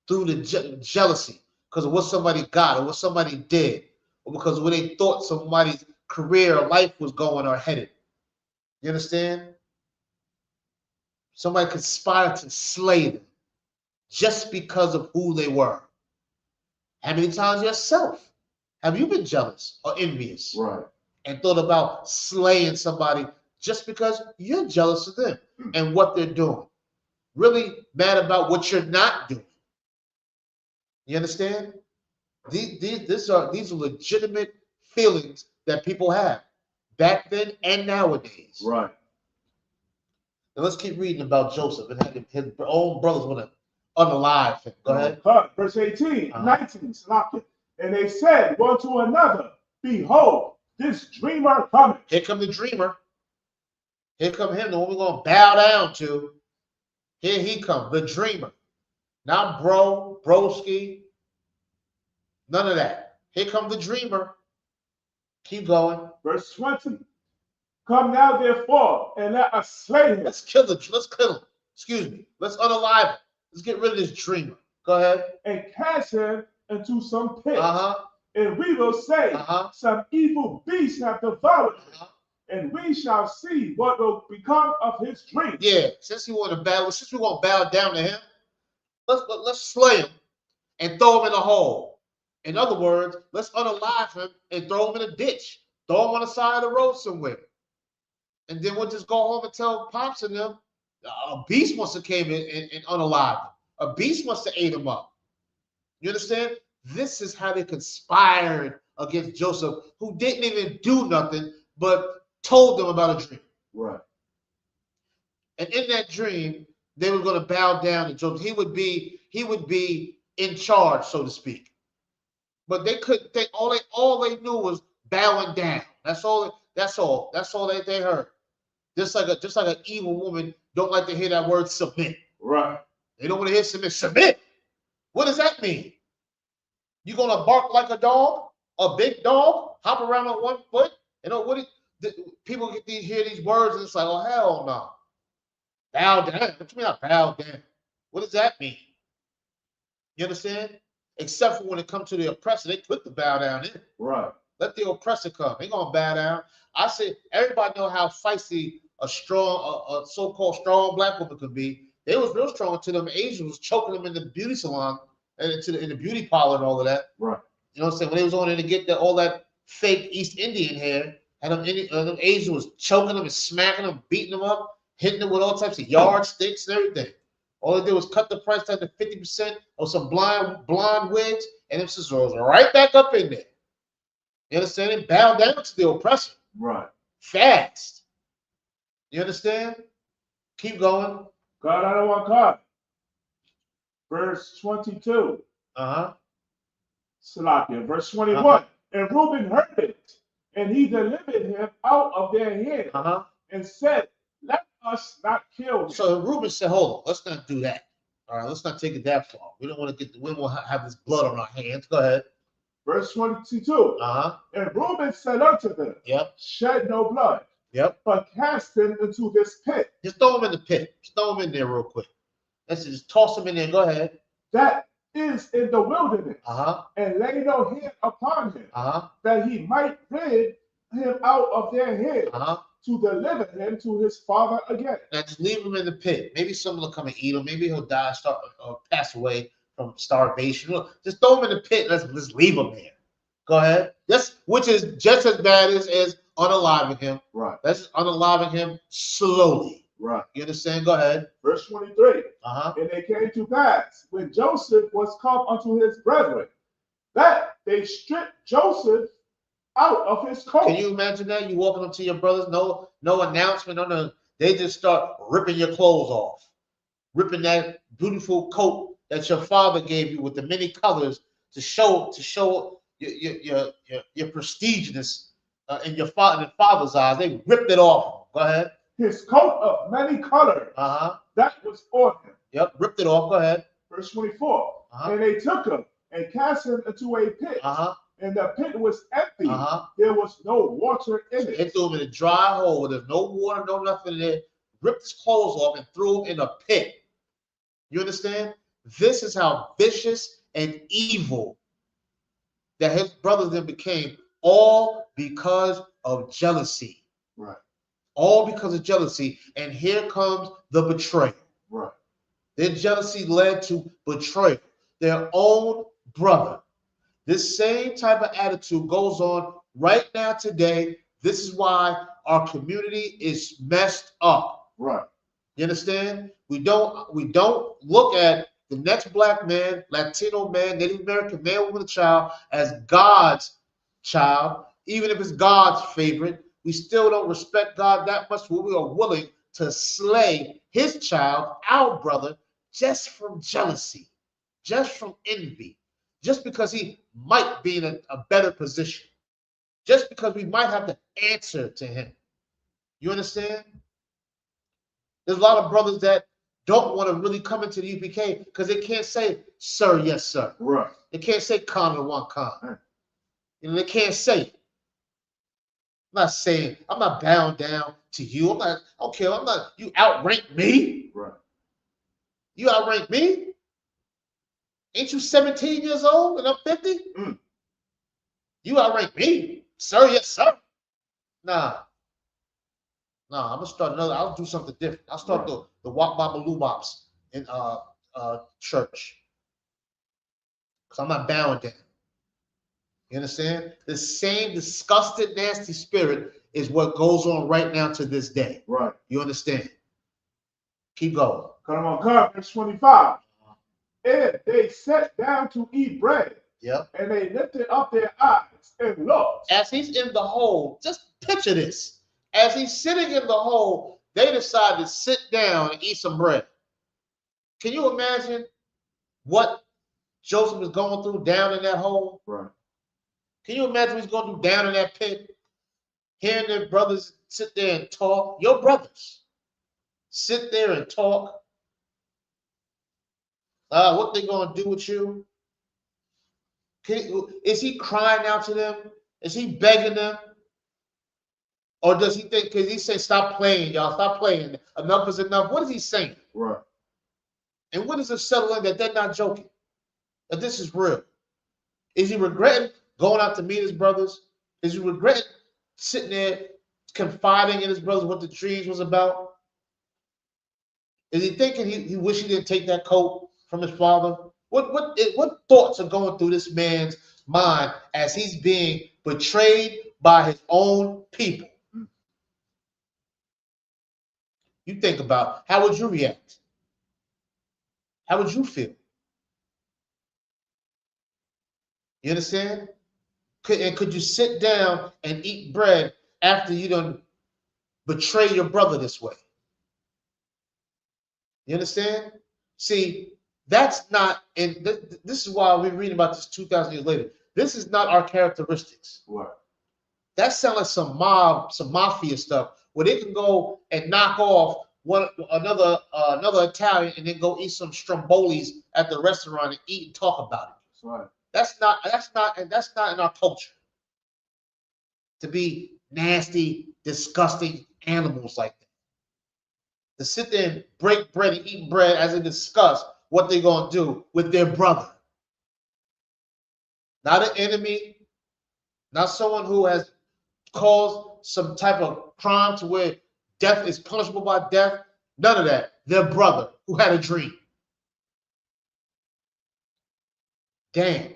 Through the jealousy, because of what somebody got or what somebody did, or because of where they thought somebody's career or life was going or headed. You understand? Somebody conspired to slay them just because of who they were. How many times yourself have you been jealous or envious? Right. And thought about slaying somebody just because you're jealous of them and what they're doing? Really mad about what you're not doing. You understand? These are legitimate feelings that people have back then and nowadays. Right. Now let's keep reading about Joseph and how his own brothers want to unalive him. Go ahead. Verse 18, 19. And they said one to another, behold, this dreamer cometh. Here come the dreamer. Here come him, the one we're going to bow down to. Here he comes, the dreamer. Not broski. None of that. Here comes the dreamer. Keep going. Verse 20. Come now, therefore, and let us slay him. Let's kill him. Excuse me. Let's unalive him. Let's get rid of this dreamer. Go ahead. And cast him into some pit. Uh-huh. And we will say, some evil beast have devoured him. And we shall see what will become of his dream. Yeah, since we want to bow down to him, let's slay him and throw him in a hole. In other words, let's unalive him and throw him in a ditch. Throw him on the side of the road somewhere. And then we'll just go home and tell Pops and them, a beast must have came in and unalived him. A beast must have ate him up. You understand? This is how they conspired against Joseph, who didn't even do nothing, but told them about a dream. Right. And in that dream, they were going to bow down to Joseph. He would be in charge, so to speak. But they couldn't think. All they knew was bowing down. That's all they heard. Just like an evil woman don't like to hear that word submit. Right. They don't want to hear submit. Submit. What does that mean? You gonna bark like a dog, a big dog, hop around on one foot? You know what? People hear these words and it's like, oh hell no. Bow down. What you mean I bow down? What does that mean? You understand? Except for when it comes to the oppressor, they put the bow down in. Right. Let the oppressor come. They gonna bow down. I say everybody know how feisty a so-called strong black woman could be. They was real strong until them Asians was choking them in the beauty salon and in the beauty parlor and all of that. Right. You know what I'm saying? When they was on there to get all that fake East Indian hair, and them Asians was choking them and smacking them, beating them up, hitting them with all types of yardsticks and everything. All they did was cut the price down to 50% of some blonde wigs, and them sisters was right back up in there. You understand? And bow down to the oppressor. Right. Fast. You understand? Keep going. God, I don't want God. Verse 22. Salakia. Verse 21. And Reuben heard it, and he delivered him out of their hand, and said, let us not kill him. So Reuben said, hold on, let's not do that. All right, let's not take it that far. We don't want to have this blood on our hands. Go ahead. Verse 22. And Reuben said unto them, shed no blood, but cast him into this pit. Just throw him in the pit. Just throw him in there real quick. Let's just toss him in there. Go ahead. That is in the wilderness, and lay no hand upon him, that he might rid him out of their hand, to deliver him to his father again. Now just leave him in the pit. Maybe someone will come and eat him. Maybe he'll die, or pass away from starvation. Just throw him in the pit. Let's leave him there. Go ahead. Which is just as bad as unaliving him. Right. That's unaliving him slowly. Right. You understand? Go ahead. Verse 23. And it came to pass, when Joseph was come unto his brethren, that they stripped Joseph out of his coat. Can you imagine that? You walking up to your brothers, no announcement, they just start ripping your clothes off, ripping that beautiful coat that your father gave you with the many colors to show your prestigious in your father's eyes. They ripped it off. Go ahead. His coat of many colors. That was on him. Yep, ripped it off. Go ahead. Verse 24. And they took him and cast him into a pit, And the pit was empty. There was no water in it. They threw him in a dry hole where there's no water, no nothing in there. Ripped his clothes off and threw him in a pit. You understand? This is how vicious and evil that his brothers then became, all because of jealousy. Right. All because of jealousy. And here comes the betrayal. Right. Their jealousy led to betrayal. Their own brother. This same type of attitude goes on right now today. This is why our community is messed up. Right. You understand? We don't look at the next black man, Latino man, Native American man, woman, child as God's child. Even if it's God's favorite, we still don't respect God that much where we are willing to slay his child, our brother, just from jealousy, just from envy, just because he might be in a better position, just because we might have to answer to him. You understand? There's a lot of brothers that don't want to really come into the UPK because they can't say, sir, yes, sir. Right. They can't say con or one con. You know, they can't say it. I'm not bound down to you. You outrank me. Right. You outrank me? Ain't you 17 years old and I'm 50? You outrank me? Sir, yes, sir. Nah, I'm gonna start another. I'll do something different. I'll start the Wop Baba Loobops in church. Because I'm not bowing down. You understand? The same disgusted, nasty spirit is what goes on right now to this day. Right. You understand? Keep going. Come on, God, verse 25. And they sat down to eat bread. Yep. And they lifted up their eyes and looked. As he's in the hole, just picture this. As he's sitting in the hole, they decide to sit down and eat some bread. Can you imagine what Joseph is going through down in that hole? Right. Can you imagine what he's going through down in that pit? Hearing their brothers sit there and talk. Your brothers sit there and talk. What they going to do with you? Is he crying out to them? Is he begging them? Or does he think, because he said, stop playing, y'all, stop playing. Enough is enough. What is he saying? Right. And what is it settling that they're not joking? That this is real? Is he regretting going out to meet his brothers? Is he regretting sitting there confiding in his brothers what the dreams was about? Is he thinking he wish he didn't take that coat from his father? What thoughts are going through this man's mind as he's being betrayed by his own people? You think about, how would you react? How would you feel? You understand? Could you sit down and eat bread after you done betray your brother this way? You understand? See, that's not, and this is why we're reading about this 2,000 years later. This is not our characteristics. What? That sounds like some mafia stuff where they can go and knock off another Italian and then go eat some strombolis at the restaurant and eat and talk about it. That's right. That's not in our culture. To be nasty, disgusting animals like that. To sit there and break bread and eat bread as they discuss what they're going to do with their brother. Not an enemy, not someone who has caused some type of crime to where death is punishable by death. None of that. Their brother who had a dream. Damn.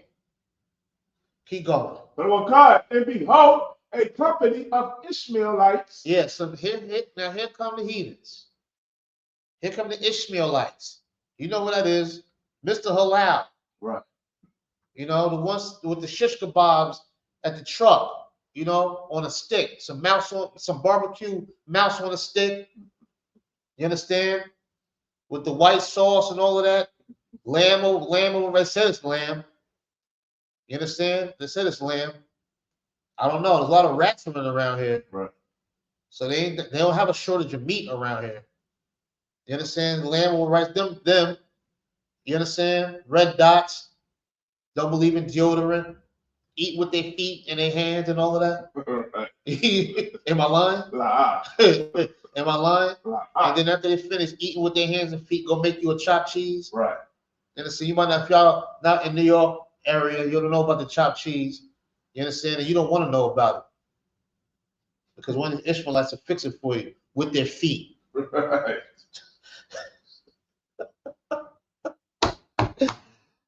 Keep going. But when God, and behold, a company of Ishmaelites. Yeah, now here come the heathens. Here come the Ishmaelites. You know what that is? Mr. Halal. Right. You know, the ones with the shish kebabs at the truck, you know, on a stick. Some barbecue mouse on a stick. You understand? With the white sauce and all of that. Lamb over, they said it's lamb. You understand? They said it's lamb. I don't know. There's a lot of rats running around here. Right. So they don't have a shortage of meat around here. You understand? Lamb over rice, them. You understand? Red dots. Don't believe in deodorant. eat with their feet and their hands and all of that? Right. Am I lying? La. Am I lying? La. And then after they finish eating with their hands and feet, go make you a chopped cheese. Right. And so you might not, if y'all not in New York area, you don't know about the chopped cheese. You understand? And you don't want to know about it. Because one of the Ishmaelites will fix it for you with their feet. Right.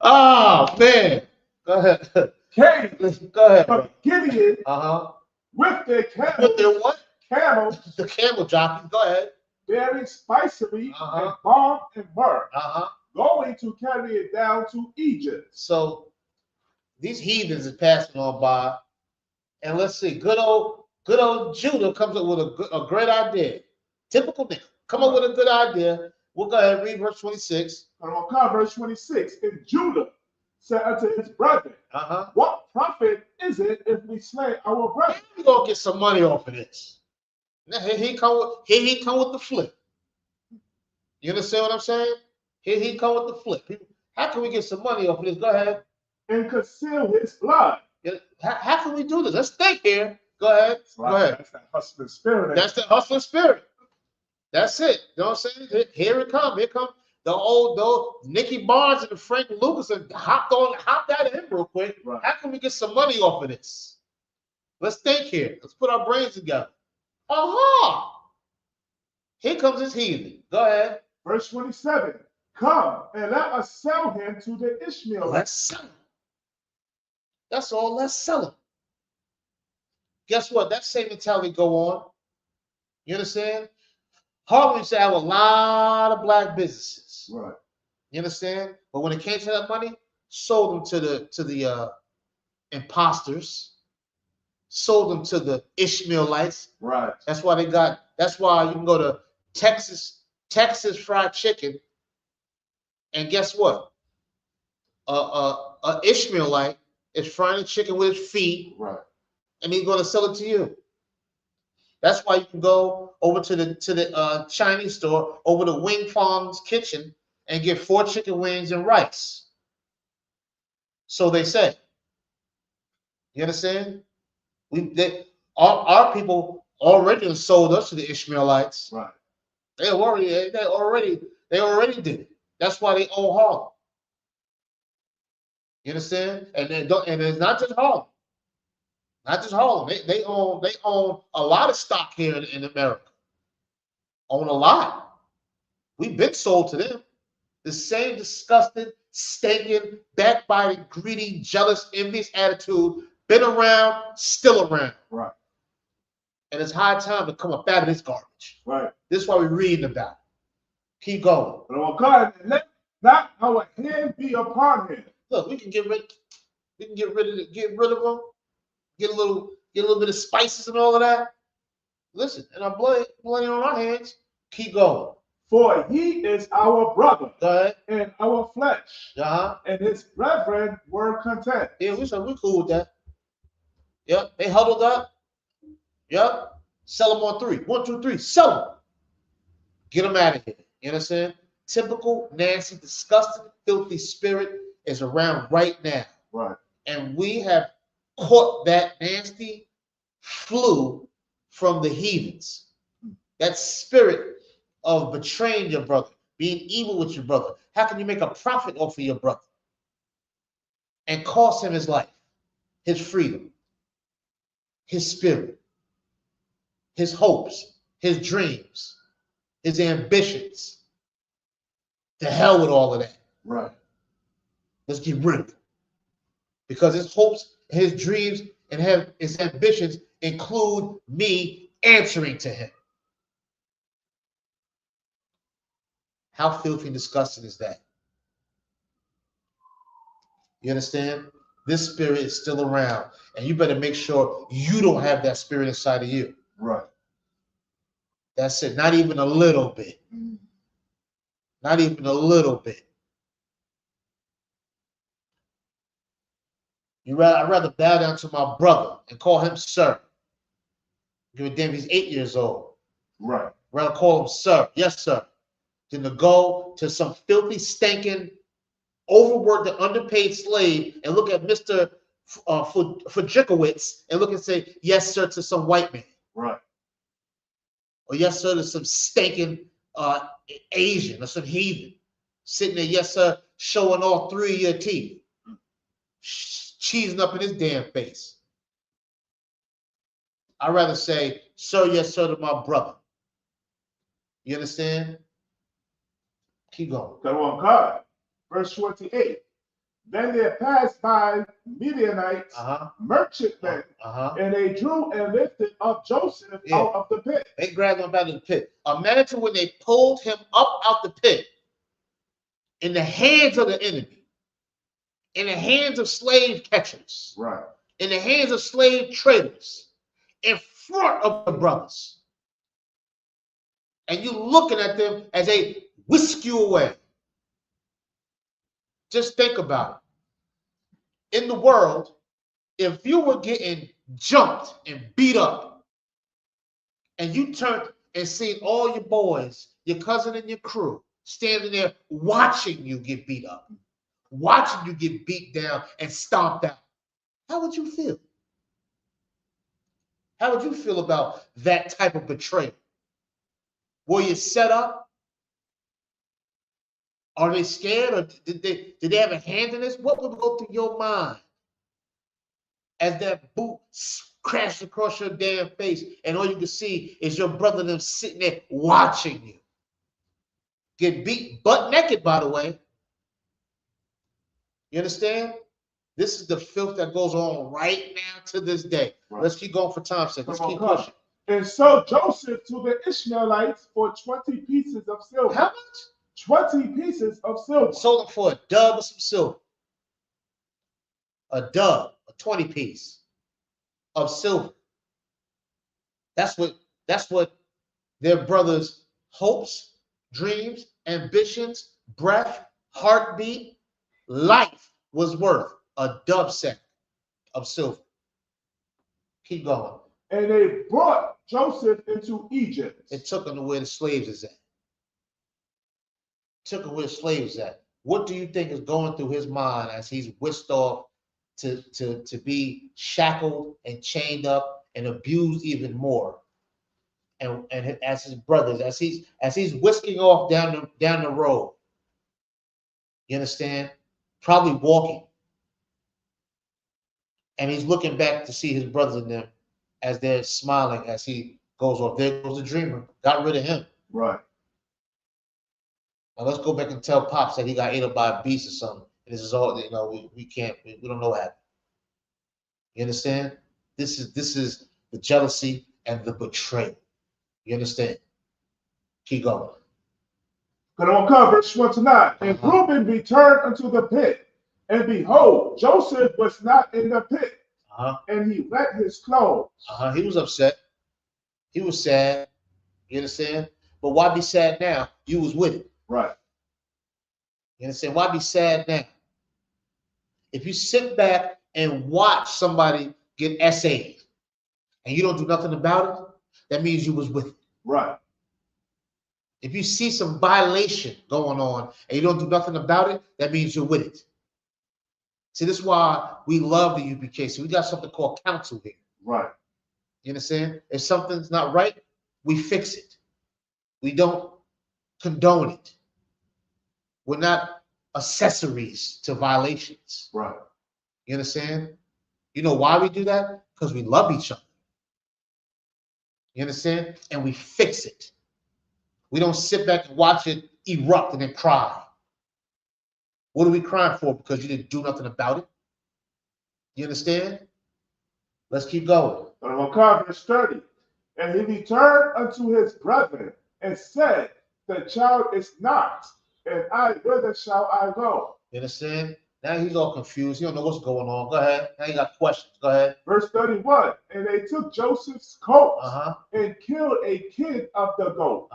Oh man. Go ahead. Cain, Go ahead. Bro. Gideon, Uh-huh. with their camels. With their what? Camels. The camel jockeys. Go ahead. Bearing spicery and balm and myrrh. Going to carry it down to Egypt. So these heathens is passing on by, and let's see, good old Judah comes up with a great idea. Typical thing. Come up with a good idea. We'll go ahead and read verse 26. Verse 26. And Judah said unto his brethren, what profit is it if we slay our brethren? We're gonna get some money off of this. Now, here he come with the flip. You understand what I'm saying? Here he come with the flip. How can we get some money off of this? Go ahead. And conceal his blood. How can we do this? Let's think here. Go ahead. Right. Go ahead. That's that hustling spirit. That's the hustling spirit. That's it. You know what I'm saying? Here it comes. Here come the old Nicky Barnes and the Frank Lucas and hopped out of him real quick. Right. How can we get some money off of this? Let's think here. Let's put our brains together. Here comes this heathen. Go ahead. Verse 27. Come and let us sell him to the Ishmaelites. Let's sell him. That's all. Let's sell him. Guess what? That same mentality go on. You understand? Harlem used to have a lot of black businesses. Right. You understand? But when it came to that money, sold them to the imposters, sold them to the Ishmaelites. Right. That's why you can go to Texas fried chicken, and guess what? A Ishmaelite is frying chicken with his feet. Right. And he's going to sell it to you. That's why you can go over to the Chinese store, over to Wing Fong's kitchen, and get 4 chicken wings and rice. So they say. You understand? Our people already sold us to the Ishmaelites. Right. They already did it. That's why they own Harlem. You understand? And it's not just Harlem. Not just Harlem. They own a lot of stock here in America. Own a lot. We've been sold to them. The same disgusting, stinking, backbiting, greedy, jealous, envious attitude. Been around, still around. Right. And it's high time to come up out of this garbage. Right. This is why we're reading about it. Keep going. But oh God, let not our hand be upon him. Look, we can get rid of them. Get a little bit of spices and all of that. Listen, and our blood on our hands. Keep going. For he is our brother. Go ahead. And our flesh. And his brethren were content. Yeah, we cool with that. Yep, they huddled up. Yep, sell them on 3. 1, 2, 3, sell them. Get them out of here. You understand? Typical, nasty, disgusting, filthy spirit is around right now. Right. And we have caught that nasty flu from the heathens. That spirit of betraying your brother, being evil with your brother. How can you make a profit off of your brother and cost him his life, his freedom, his spirit, his hopes, his dreams, his ambitions? To hell with all of that. Right. Let's get rid of it. Because his hopes, his dreams, and his ambitions include me answering to him. How filthy and disgusting is that? You understand? This spirit is still around, and you better make sure you don't have that spirit inside of you. Right. That's it. Not even a little bit. Not even a little bit. I'd rather bow down to my brother and call him sir. Give a damn, he's 8 years old. Right. I'd rather call him sir, yes sir, than to go to some filthy, stinking, overworked and underpaid slave and look at Mr. Fudrikowitz and look and say yes sir to some white man, Right. or yes sir to some stinking Asian or some heathen sitting there, yes sir, showing all 3 of your teeth, cheesing up in his damn face. I'd rather say sir, yes sir to my brother. You understand? Keep going. Go on, God. Verse 28. Then there passed by Midianites, merchantmen, and they drew and lifted up Joseph out of the pit. They grabbed him out of the pit. Imagine when they pulled him up out the pit in the hands of the enemy, in the hands of slave catchers, right, in the hands of slave traders, in front of the brothers. And you looking at them as they whisk you away. Just think about it. In the world, if you were getting jumped and beat up, and you turned and seen all your boys, your cousin and your crew, standing there watching you get beat up, watching you get beat down and stomped out, how would you feel? How would you feel about that type of betrayal? Were you set up? Are they scared, or did they have a hand in this? What would go through your mind as that boot crashed across your damn face and all you can see is your brother them sitting there watching you get beat butt naked, by the way? You understand? This is the filth that goes on right now to this day. Right. Let's keep going for time's sake. Let's keep pushing. And so Joseph to the Ishmaelites for 20 pieces of silver. How much? 20 pieces of silver. Sold them for a dub of some silver. A dub, a 20 piece of silver. That's what their brothers' hopes, dreams, ambitions, breath, heartbeat, life was worth. A dub sack of silver. Keep going. And they brought Joseph into Egypt. It took him to where the slaves is at. Took him where the slaves at. What do you think is going through his mind as he's whisked off to be shackled and chained up and abused even more? And as his brothers, as he's whisking off down the road. You understand? Probably walking. And he's looking back to see his brothers in them as they're smiling as he goes off. There goes the dreamer. Got rid of him. Right. Now let's go back and tell Pops that he got ate up by a beast or something. And this is all, we can't, we don't know what happened. You understand? This is the jealousy and the betrayal. You understand? Keep going. Go on, cover verse 29. And Reuben returned unto the pit, and behold, Joseph was not in the pit. And he wet his clothes. He was upset. He was sad. You understand? But why be sad now? You was with it. Right. You understand? Why be sad now? If you sit back and watch somebody get essayed and you don't do nothing about it, that means you was with it. Right. If you see some violation going on and you don't do nothing about it, that means you're with it. See, this is why we love the UPK. So we got something called counsel here. Right. You understand? If something's not right, we fix it. We don't condone it. We're not accessories to violations. Right. You understand? You know why we do that? Because we love each other. You understand? And we fix it. We don't sit back and watch it erupt and then cry. What are we crying for? Because you didn't do nothing about it? You understand? Let's keep going. Verse 30. And he returned unto his brethren and said, the child is not, and whither shall I go? You understand? Now he's all confused. He don't know what's going on. Go ahead. Now you got questions. Go ahead. Verse 31. And they took Joseph's coat and killed a kid of the goats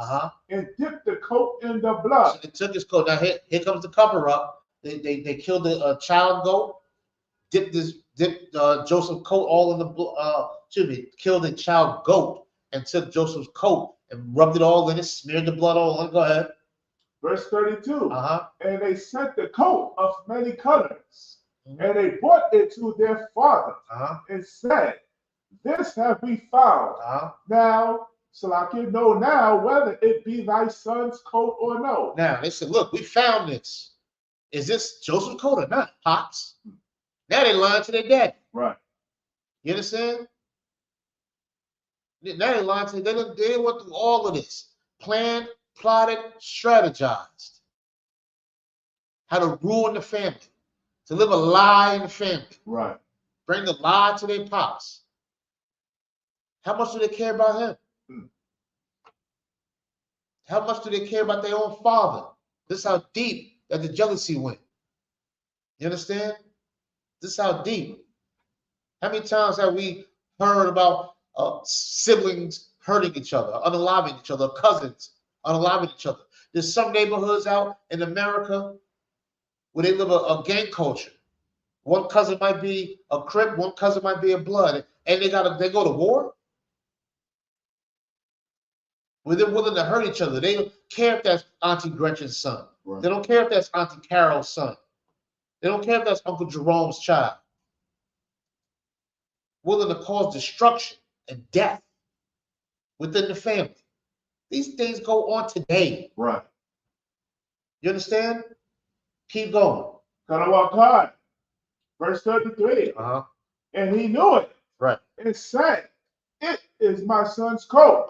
and dipped the coat in the blood. So they took his coat. Now here comes the cover up. They killed a child goat, dipped Joseph's coat all in the blood. Killed a child goat and took Joseph's coat and rubbed it all in it, smeared the blood all in it. Go ahead. Verse 32. And they sent the coat of many colors And they brought it to their father and said, "This have we found. Now, Salakia, know now whether it be thy son's coat or no." Now, they said, look, we found this. Is this Joseph's coat or not, Pops? Now they lying to their dad. Right. You understand? Now they lying to their dad. They went through all of this. Planned, plotted, strategized. How to ruin the family. To live a lie in the family. Right. Bring the lie to their pops. How much do they care about him? How much do they care about their own father? This is how deep that the jealousy went. You understand? This is how deep. How many times have we heard about siblings hurting each other, unaliving each other, cousins unaliving each other? There's some neighborhoods out in America where they live a gang culture. One cousin might be a Crip, one cousin might be a Blood, and they go to war. Where they're willing to hurt each other. They don't care if that's Auntie Gretchen's son. Right. They don't care if that's Auntie Carol's son. They don't care if that's Uncle Jerome's child. Willing to cause destruction and death within the family. These things go on today. Right. You understand? Keep going. Kalawakai, verse 33. And he knew it. Right. And said, "It is my son's coat.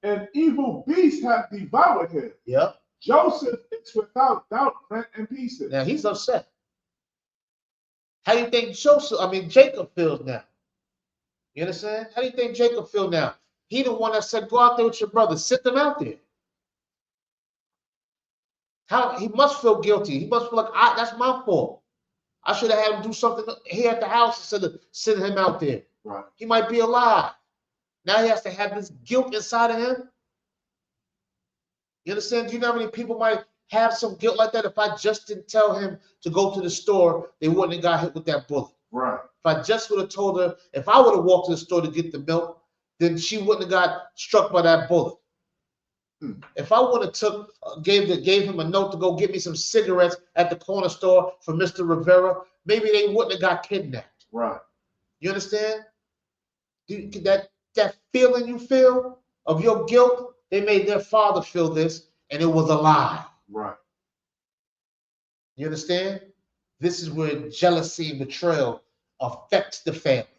An evil beast hath devoured him. Yep. Joseph is without doubt rent in pieces." Now he's upset. How do you think Jacob feels now? You understand? How do you think Jacob feels now? He the one that said, "Go out there with your brothers, sit them out there." How he must feel guilty. He must feel like that's my fault. I should have had him do something here at the house instead of sending him out there. Right. He might be alive. Now he has to have this guilt inside of him. You understand? Do you know how many people might have some guilt like that? If I just didn't tell him to go to the store, they wouldn't have got hit with that bullet. Right. If I just would have told her, if I would have walked to the store to get the milk, then she wouldn't have got struck by that bullet. If I would have gave him a note to go get me some cigarettes at the corner store for Mr. Rivera, maybe they wouldn't have got kidnapped. Right. You understand? That feeling you feel of your guilt, they made their father feel this, and it was a lie. Right. You understand? This is where jealousy and betrayal affects the family,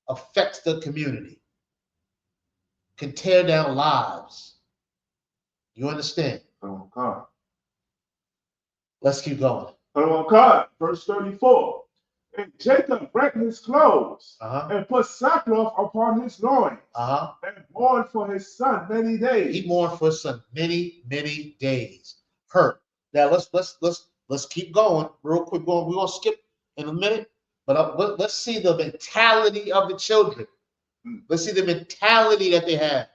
affects the community, can tear down lives. You understand? Let's keep going. Verse 34. And Jacob rent his clothes and put sackcloth upon his loins and mourned for his son many days. He mourned for his son many, many days. Hurt. Now let's keep going real quick. We're gonna skip in a minute, but let's see the mentality of the children. Let's see the mentality that they have.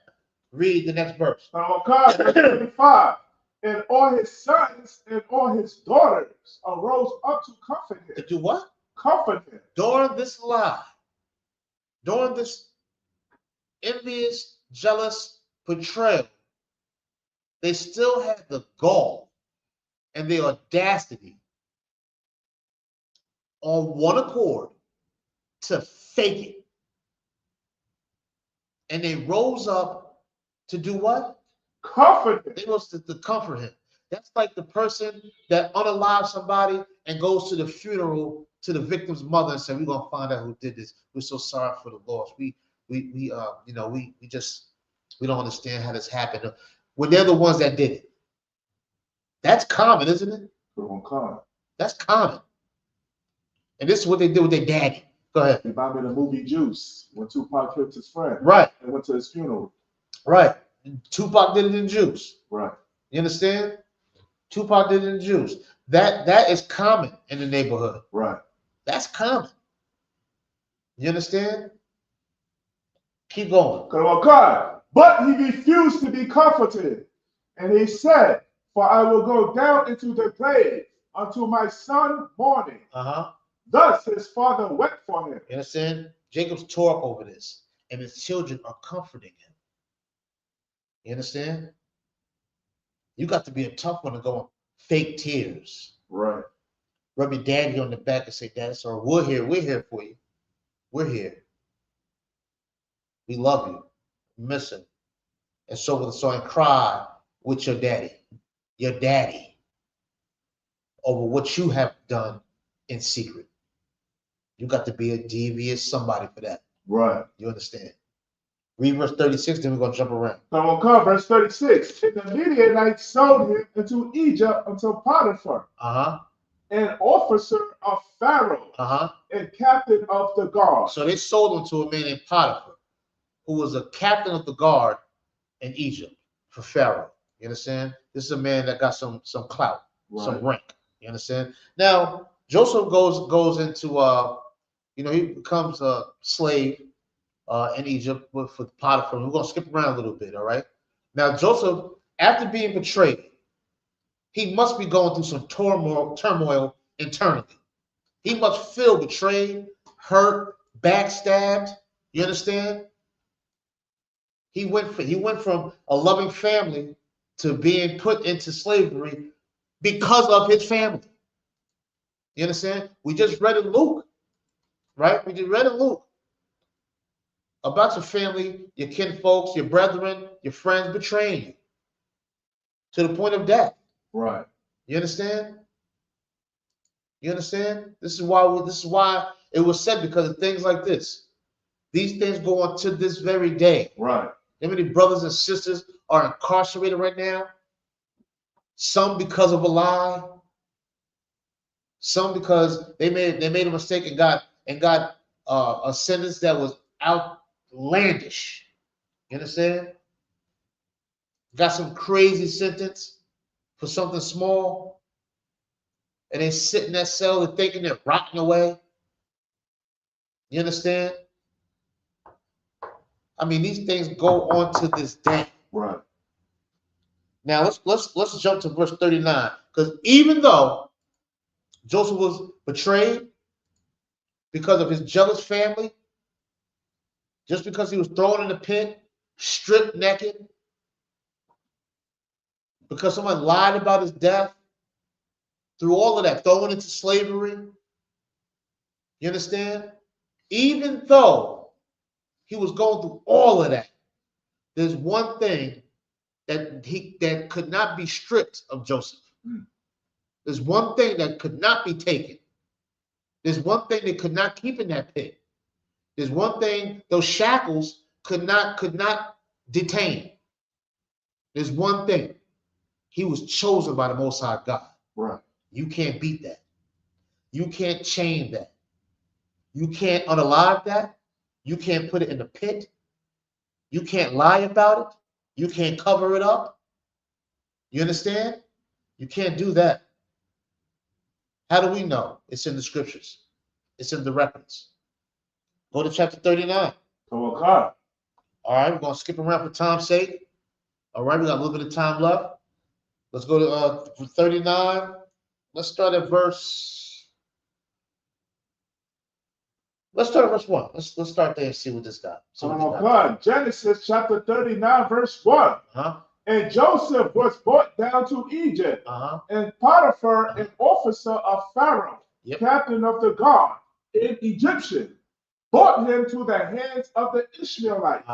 Read the next verse. Verse 35. And all his sons and all his daughters arose up to comfort him. To do what? Comfort him. During this lie, during this envious, jealous betrayal, they still had the gall and the audacity on one accord to fake it. And they rose up to do what? Comfort him. They was to comfort him. That's like the person that unalives somebody and goes to the funeral to the victim's mother and said, "We're gonna find out who did this. We're so sorry for the loss. We don't understand how this happened." When they're the ones that did it. That's common, isn't it? That's common. And this is what they did with their daddy. Go ahead. Remember the movie Juice when Tupac killed his friend. Right. And went to his funeral. Right. Tupac did it in Juice. Right. You understand? Tupac did it in Juice. That is common in the neighborhood. Right. That's common. You understand? Keep going. But he refused to be comforted. And he said, "For I will go down into the grave unto my son mourning." Thus his father wept for him. You understand? Jacob's tore up over this, and his children are comforting him. You understand? You got to be a tough one to go fake tears. Right. rub your daddy on the back and say, Dad, sorry, we're here for you. We're here. We love you. Miss him. And so and cry with your daddy over what you have done in secret. You got to be a devious somebody for that. Right. You understand? Read verse 36, then we're going to jump around. Come, verse 36. And the Midianites sold him into Egypt unto Potiphar, an officer of Pharaoh, and captain of the guard. So they sold him to a man named Potiphar, who was a captain of the guard in Egypt for Pharaoh. You understand? This is a man that got some clout, some rank. You understand? Now, Joseph goes into he becomes a slave in Egypt for Potiphar. We're going to skip around a little bit, all right? Now, Joseph, after being betrayed, he must be going through some turmoil internally. He must feel betrayed, hurt, backstabbed. You understand? He went from a loving family to being put into slavery because of his family. You understand? We just read in Luke, right? We just read in Luke about your family, your kinfolks, your brethren, your friends betraying you to the point of death. Right. You understand? You understand? This is why it was said, because of things like this. These things go on to this very day. Right. How many brothers and sisters are incarcerated right now? Some because of a lie. Some because they made a mistake and got a sentence that was outlandish. You understand? Got some crazy sentence for something small, and they sit in that cell and thinking they're rotting away. You understand? I mean, these things go on to this day. Right. Now let's jump to verse 39, because even though Joseph was betrayed because of his jealous family, just because he was thrown in the pit, stripped naked, because someone lied about his death, through all of that, thrown into slavery. You understand? Even though he was going through all of that, there's one thing that could not be stripped of Joseph. There's one thing that could not be taken. There's one thing they could not keep in that pit. There's one thing those shackles could not detain. There's one thing. He was chosen by the Most High God. Right. You can't beat that. You can't chain that. You can't unalive that. You can't put it in the pit. You can't lie about it. You can't cover it up. You understand? You can't do that. How do we know? It's in the scriptures. It's in the records. Go to chapter 39. Come on. All right, we're going to skip around for time's sake. All right, we got a little bit of time left. Let's go to 39. Let's start at verse 1. Let's start there and see what this got. Genesis chapter 39, verse 1. And Joseph was brought down to Egypt, and Potiphar, an officer of Pharaoh, captain of the guard, an Egyptian, brought him to the hands of the Ishmaelites,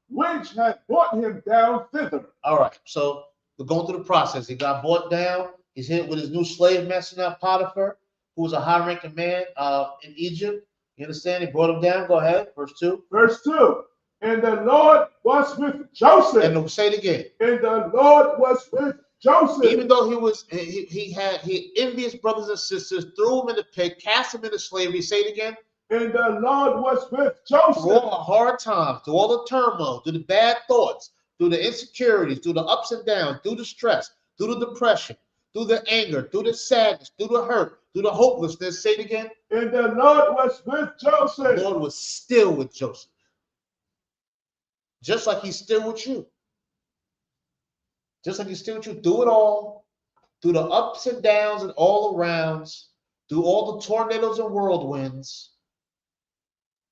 which had brought him down thither. All right, so we're going through the process. He got brought down. He's hit with his new slave master now, Potiphar, who was a high-ranking man in Egypt. You understand? He brought him down. Go ahead. Verse 2. Verse 2. And the Lord was with Joseph. And say it again. And the Lord was with Joseph. Even though he had envious brothers and sisters, threw him in the pit, cast him into slavery. Say it again. And the Lord was with Joseph. Through all the hard times, through all the turmoil, through the bad thoughts, through the insecurities, through the ups and downs, through the stress, through the depression, through the anger, through the sadness, through the hurt, through the hopelessness. Say it again. And the Lord was with Joseph. The Lord was still with Joseph. Just like he's still with you. Just like he's still with you. Through it all, through the ups and downs and all arounds, through all the tornadoes and whirlwinds.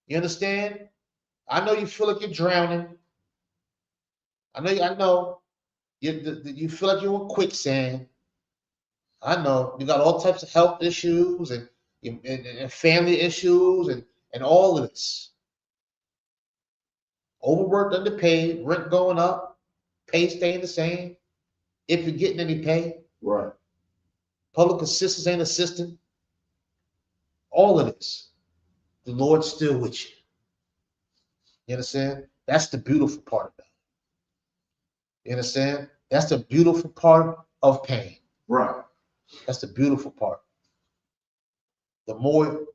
You understand? I know you feel like you're drowning. I know. You feel like you're in quicksand. I know. You got all types of health issues and family issues and all of this. Overworked, underpaid, rent going up, pay staying the same. If you're getting any pay. Right. Public assistance ain't assisting. All of this. The Lord's still with you. You understand? That's the beautiful part about it. You understand? That's the beautiful part of pain. Right. That's the beautiful part. The more it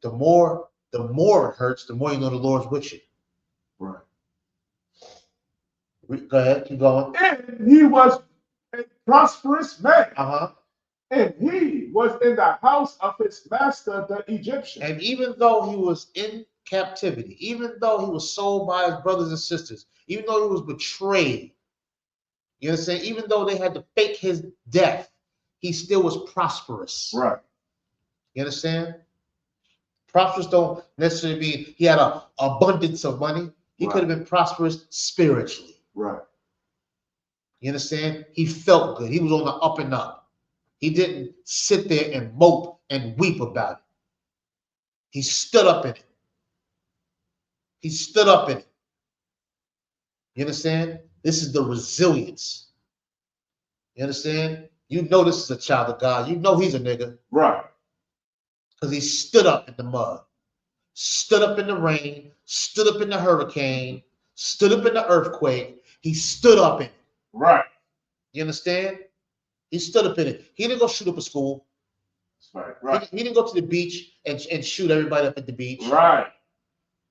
hurts, the more you know the Lord's with you. Right. Go ahead, keep going. And he was a prosperous man. Uh-huh. And he was in the house of his master, the Egyptian. And even though he was in captivity, even though he was sold by his brothers and sisters, even though he was betrayed, you understand? Even though they had to fake his death, he still was prosperous. Right. You understand? Prosperous don't necessarily mean he had an abundance of money. He could have been prosperous spiritually. Right. You understand? He felt good. He was on the up and up. He didn't sit there and mope and weep about it. He stood up in it. He stood up in it. You understand? This is the resilience. You understand? You know this is a child of God. You know he's a nigga. Right. Because he stood up in the mud, stood up in the rain, stood up in the hurricane, stood up in the earthquake. He stood up in it. Right. You understand? He stood up in it. He didn't go shoot up a school. That's right. Right. He didn't go to the beach and shoot everybody up at the beach. Right.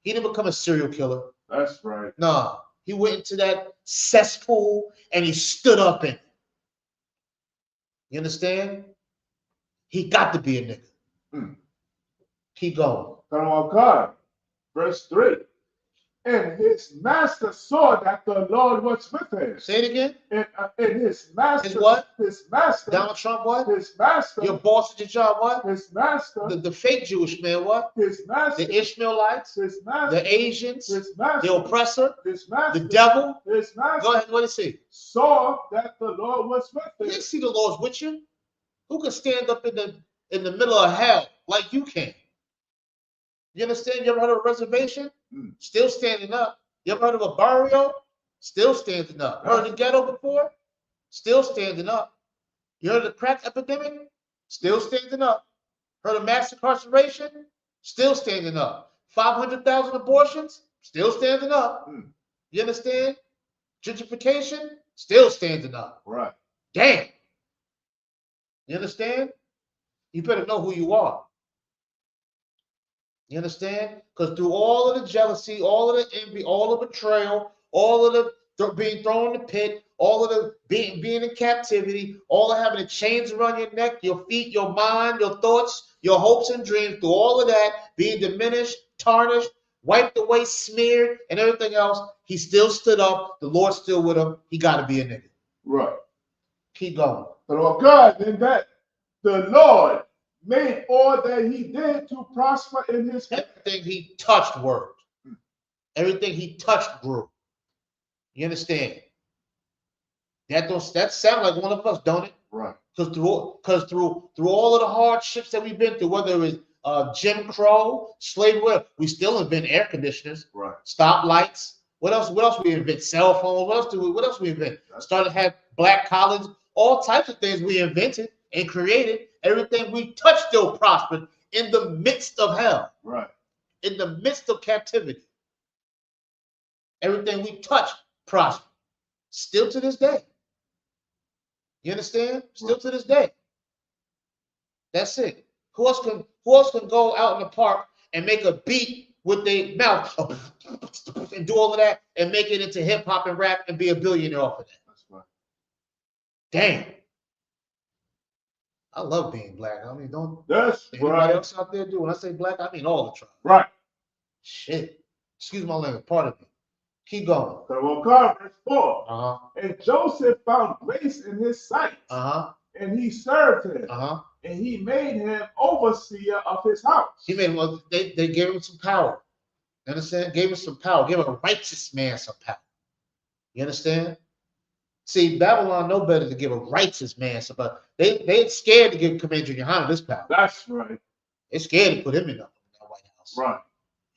He didn't become a serial killer. That's right. No. He went into that cesspool and he stood up in it. You understand? He got to be a nigga. Keep going. God. Verse 3. And his master saw that the Lord was with him. Say it again. And his master. His what? His master. Donald Trump what? His master. Your boss at your job what? His master. The fake Jewish man what? His master. The Ishmaelites. His master. The Asians. His master. The oppressor. His master. The devil. His master. Go ahead. What did he see? Saw that the Lord was with him. You didn't see the Lord's with you. Who can stand up in the middle of hell like you can? You understand? You ever heard of a reservation? Still standing up. You ever heard of a barrio? Still standing up. Heard of the ghetto before? Still standing up. You heard of the crack epidemic? Still standing up. Heard of mass incarceration? Still standing up. 500,000 abortions? Still standing up. You understand? Gentrification? Still standing up. Right. Damn. You understand? You better know who you are. You understand? Because through all of the jealousy, all of the envy, all of the betrayal, all of the being thrown in the pit, all of the being in captivity, all of having the chains around your neck, your feet, your mind, your thoughts, your hopes and dreams, through all of that, being diminished, tarnished, wiped away, smeared, and everything else, he still stood up. The Lord's still with him. He got to be a nigga. Right. Keep going. Lord God, and that the Lord made all that he did to prosper in his everything he touched worked. Everything he touched grew. You understand? That sounds like one of us, don't it? Right. Because through all of the hardships that we've been through, whether it was Jim Crow, slavery, we still invent air conditioners, right? Stoplights. What else? What else we invent? Cell phones. What else we invent? Started to have black college. All types of things we invented and created. Everything we touched still prospered in the midst of hell. Right. In the midst of captivity. Everything we touched prospered. Still to this day. You understand? Still to this day. That's it. Who else can go out in the park and make a beat with their mouth and do all of that and make it into hip hop and rap and be a billionaire off of that? That's right. Damn. I love being black. I mean, don't that's anybody right. else out there do? When I say black, I mean all the tribes. Right. Shit. Excuse my language. Pardon me. Keep going. Verse 4. Uh-huh. And Joseph found grace in his sight. Uh-huh. And he served him. Uh-huh. And he made him overseer of his house. He made him. They gave him some power. You understand? Gave him some power. Gave a righteous man some power. You understand? See, Babylon know better to give a righteous man some power. They scared to give Commander Yohana this power. That's right. They're scared to put him in the White House. Right.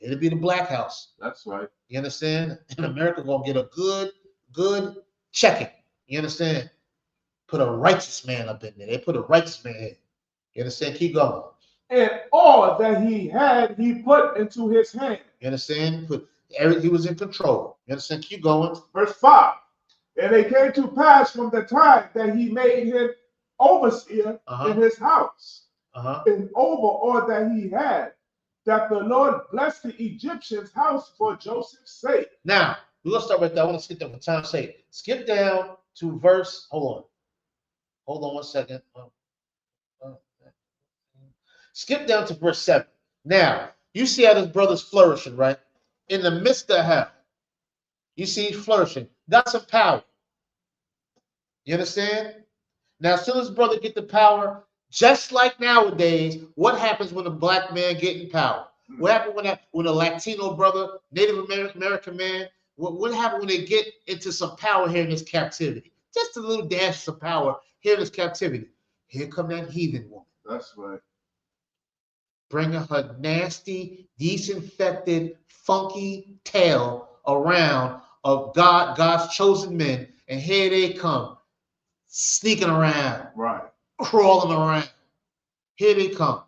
It'll be the Black House. That's right. You understand? And America gonna get a good checking. You understand? Put a righteous man up in there. They put a righteous man in. You understand? Keep going. And all that he had, he put into his hand. You understand? He was in control. You understand? Keep going. Verse 5. And it came to pass from the time that he made him overseer in his house, and over all that he had, that the Lord blessed the Egyptian's house for Joseph's sake. Now, we're going to start right there. I want to skip down for time's sake. Skip down to verse, hold on 1 second. Skip down to verse 7. Now, you see how this brother's flourishing, right? In the midst of hell. You see he's flourishing. Got some power. You understand? Now, as soon as brother get the power, just like nowadays, what happens when a black man get in power? What happened when a Latino brother, Native American man, what happened when they get into some power here in this captivity? Just a little dash of power here in this captivity. Here come that heathen woman. That's right. Bringing her nasty, disinfected, funky tail around of God's chosen men, and here they come, sneaking around, right, crawling around. Here they come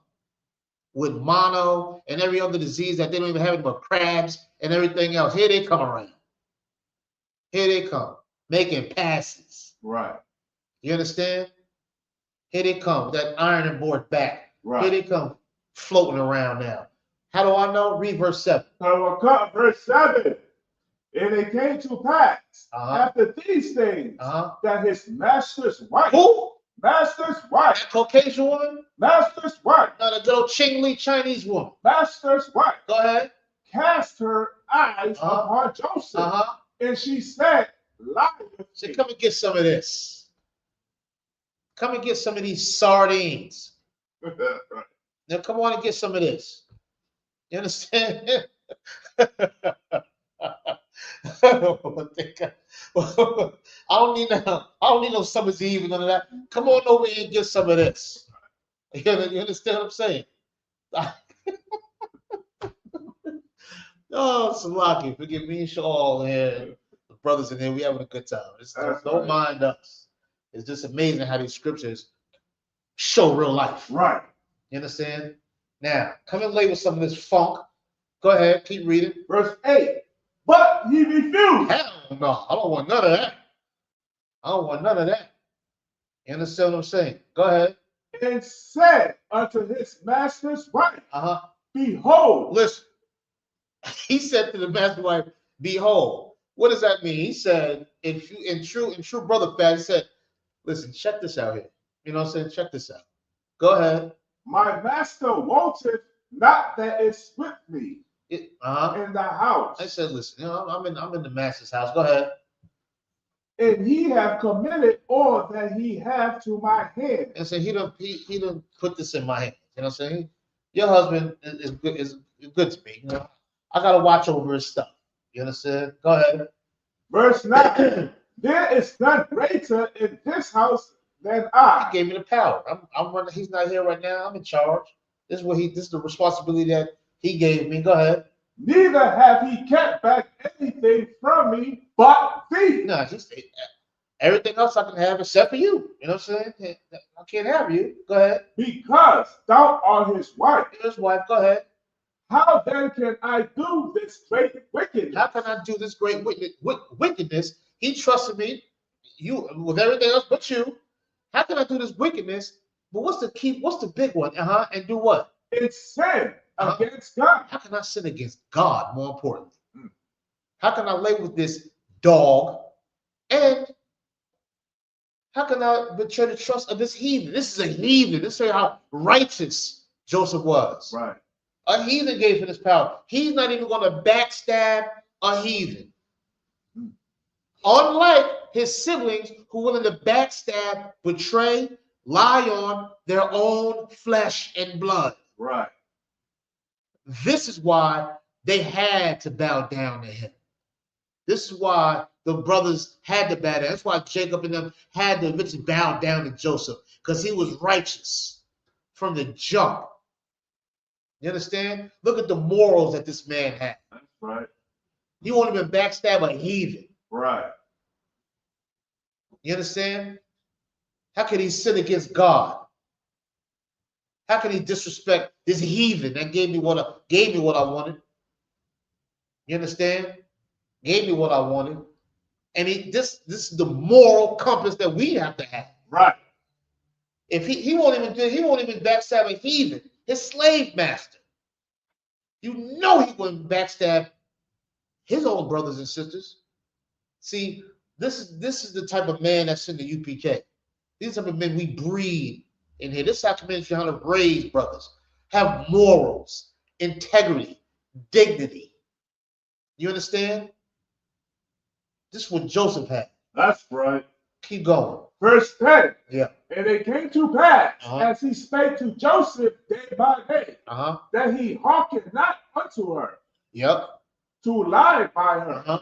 with mono and every other disease that they don't even have anymore, crabs and everything else. Here they come around. Here they come, making passes. Right. You understand? Here they come, that ironing board back. Right. Here they come, floating around now. How do I know? Read verse 7. Verse 7. And it came to pass after these things that his master's wife. Who? Master's wife. That Caucasian woman? Master's wife. No, the little Ching-Li Chinese woman. Master's wife. Go ahead. Cast her eyes upon Joseph. And she said, "Liar." Say, come and get some of this. Come and get some of these sardines. Now come on and get some of this. You understand? I don't need no summer's eve and none of that. Come on over here and get some of this. You understand what I'm saying? Oh, Salaki, forgive me and Shaul here. The brothers in here, we having a good time. Don't mind us. It's just amazing how these scriptures show real life. Right. You understand? Now, come and lay with some of this funk. Go ahead, keep reading. Verse 8. But he refused. Hell no, I don't want none of that. I don't want none of that. You understand what I'm saying? Go ahead. And said unto his master's wife, Behold. Listen, he said to the master's wife, Behold. What does that mean? He said, in true brother fashion, he said, listen, check this out here. You know what I'm saying? Check this out. Go ahead. My master wanteth not that is with me in the house. I said, listen, you know, I'm in the master's house. Go ahead. And he have committed all that he have to my hand. And so he done put this in my hand. You know what I'm saying? Your husband is good to me. You know, I gotta watch over his stuff. You understand? Go ahead. Verse 9. There is none greater in this house than I. He gave me the power. I'm running. He's not here right now. I'm in charge. This is the responsibility that he gave me. Go ahead. Neither have he kept back anything from me but thee. No, just everything else I can have except for you. You know what I'm saying? I can't have you. Go ahead. Because thou art his wife. His wife. Go ahead. How then can I do this great wickedness? How can I do this great wickedness? He trusted me, you with everything else but you. How can I do this wickedness? But what's the big one? And do what? It's sin against God. How can I sin against God, more importantly? How can I lay with this dog? And how can I betray the trust of this heathen? This is a heathen. This is how righteous Joseph was. Right. A heathen gave him this power. He's not even going to backstab a heathen. Unlike his siblings who were willing to backstab, betray, lie on their own flesh and blood. Right. This is why they had to bow down to him. This is why the brothers had to bow down. That's why Jacob and them had to eventually bow down to Joseph, because he was righteous from the jump. You understand? Look at the morals that this man had. That's right. He won't even backstab a heathen. Right. You understand? How can he sin against God? How can he disrespect this heathen that gave me what I wanted? You understand? Gave me what I wanted. And this is the moral compass that we have to have. Right. If he won't even backstab a heathen, his slave master. You know he wouldn't backstab his own brothers and sisters. See, this is the type of man that's in the UPK. These are the type of men we breed in here. This is our community how to raise brothers, have morals, integrity, dignity. You understand? This is what Joseph had. That's right. Keep going. Verse 10. Yeah. And it came to pass, as he spake to Joseph day by day, that he hearkened not unto her. Yep. To lie by her,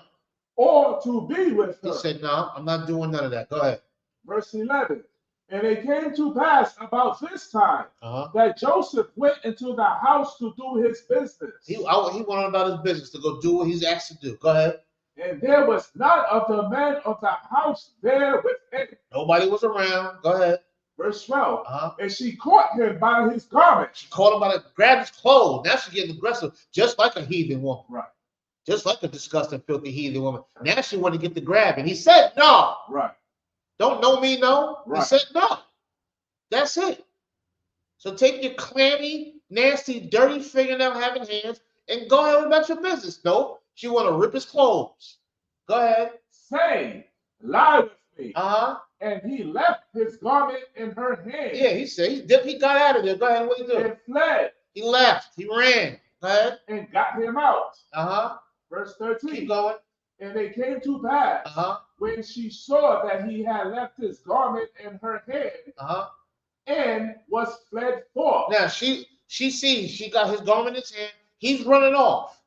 or to be with her. He said, no, I'm not doing none of that. Go ahead. Verse 11. And it came to pass about this time that Joseph went into the house to do his business. He went on about his business to go do what he's asked to do. Go ahead. And there was none of the men of the house there with him. Nobody was around. Go ahead. Verse 12. And she caught him by his garment. She caught him by the grabbed his clothes. Now she's getting aggressive, just like a heathen woman. Right. Just like a disgusting, filthy heathen woman. Now she wanted to get the grabbing. He said no. Right. Don't know me, no. Right. He said no. That's it. So take your clammy, nasty, dirty fingernail having hands and go ahead about your business. No, she want to rip his clothes. Go ahead. Say, lie with me. And he left his garment in her hand. Yeah, he said he got out of there. Go ahead. What did he do? And fled. He left. He ran. Go ahead. And got him out. Verse 13. Keep going. And it came to pass when she saw that he had left his garment in her hand and was fled forth. Now she sees she got his garment in his hand. He's running off.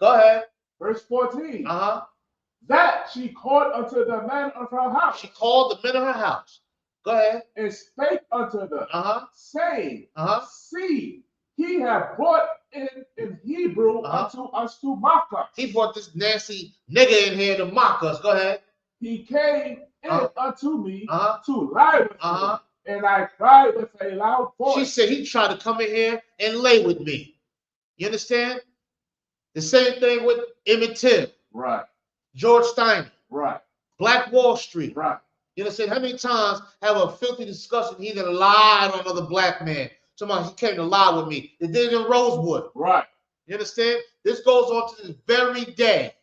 Go ahead. Verse 14. That she called unto the men of her house. She called the men of her house. Go ahead. And spake unto them, saying, see, he hath brought in Hebrew unto us to mock us. He brought this nasty nigga in here to mock us. Go ahead. He came in unto me to lie with me. And I cried with a loud voice. She said he tried to come in here and lay with me. You understand? The same thing with Emmett Till. Right. George Steiner. Right. Black Wall Street. Right. You understand? How many times have a filthy discussion he that lied on another black man? Somebody he came to lie with me. They did it in Rosewood. Right. You understand? This goes on to this very day.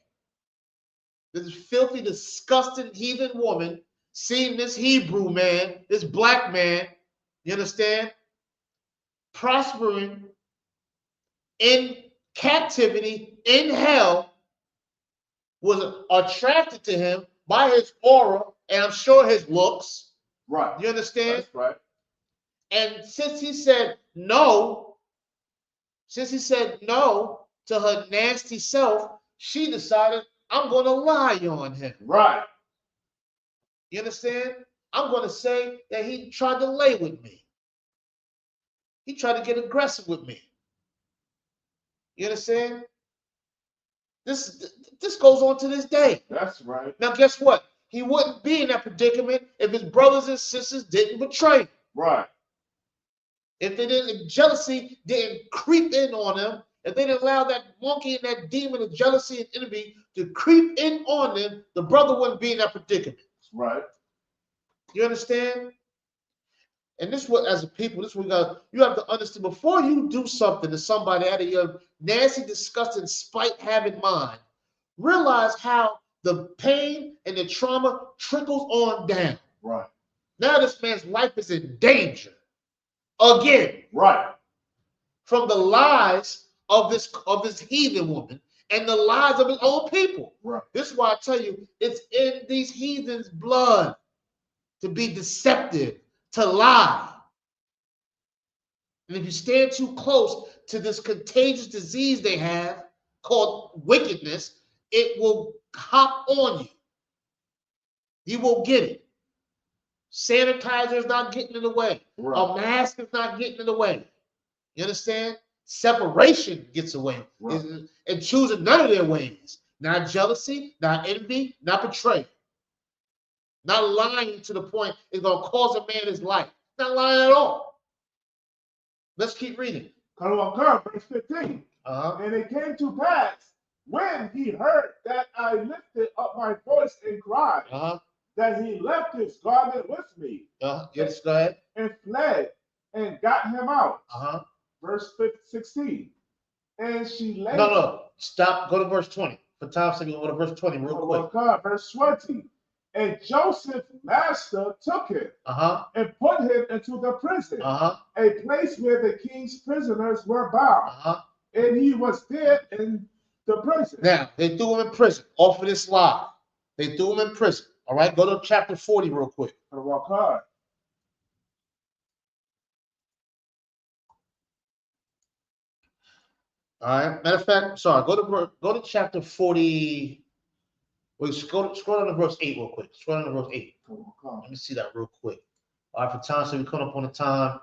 This filthy, disgusting heathen woman seeing this Hebrew man, this black man, you understand, prospering in captivity, in hell, was attracted to him by his aura, and I'm sure his looks. Right. You understand? That's right. And since he said no to her nasty self, she decided, I'm going to lie on him. Right. You understand? I'm going to say that he tried to lay with me. He tried to get aggressive with me. You understand? This goes on to this day. That's right. Now, guess what? He wouldn't be in that predicament if his brothers and sisters didn't betray him. Right. If jealousy didn't creep in on them, if they didn't allow that monkey and that demon of jealousy and envy to creep in on them, the brother wouldn't be in that predicament. Right. You understand? And this is what, as a people, this is what you have to understand. Before you do something to somebody out of your nasty, disgusting, spite-having mind, realize how the pain and the trauma trickles on down. Right. Now this man's life is in danger. Again. Right. From the lies of this heathen woman and the lies of his own people. Right. This is why I tell you, it's in these heathens' blood to be deceptive, to lie. And if you stand too close to this contagious disease they have called wickedness, it will hop on you. You won't get it. Sanitizer is not getting in the way. Right. A mask is not getting in the way. You understand? Separation gets away. Right. And choosing none of their ways. Not jealousy, not envy, not betrayal. Not lying to the point it's going to cause a man his life. Not lying at all. Let's keep reading. Verse 15. And it came to pass when he heard that I lifted up my voice and cried, that he left his garment with me. Yes, go ahead. And fled and got him out. Verse 16. And she lay. No. Stop. Go to verse 20. For time's sake, go to verse 20 real quick. Verse 20. And Joseph's master took him and put him into the prison, a place where the king's prisoners were bound. And he was there in the prison. Now, they threw him in prison off of this lie. They threw him in prison. All right, go to chapter 40 real quick. All right. Matter of fact, sorry. Go to chapter 40. Wait, scroll down to verse 8 real quick. Scroll down to verse 8. Let me see that real quick. All right, for time, so we come up on the time.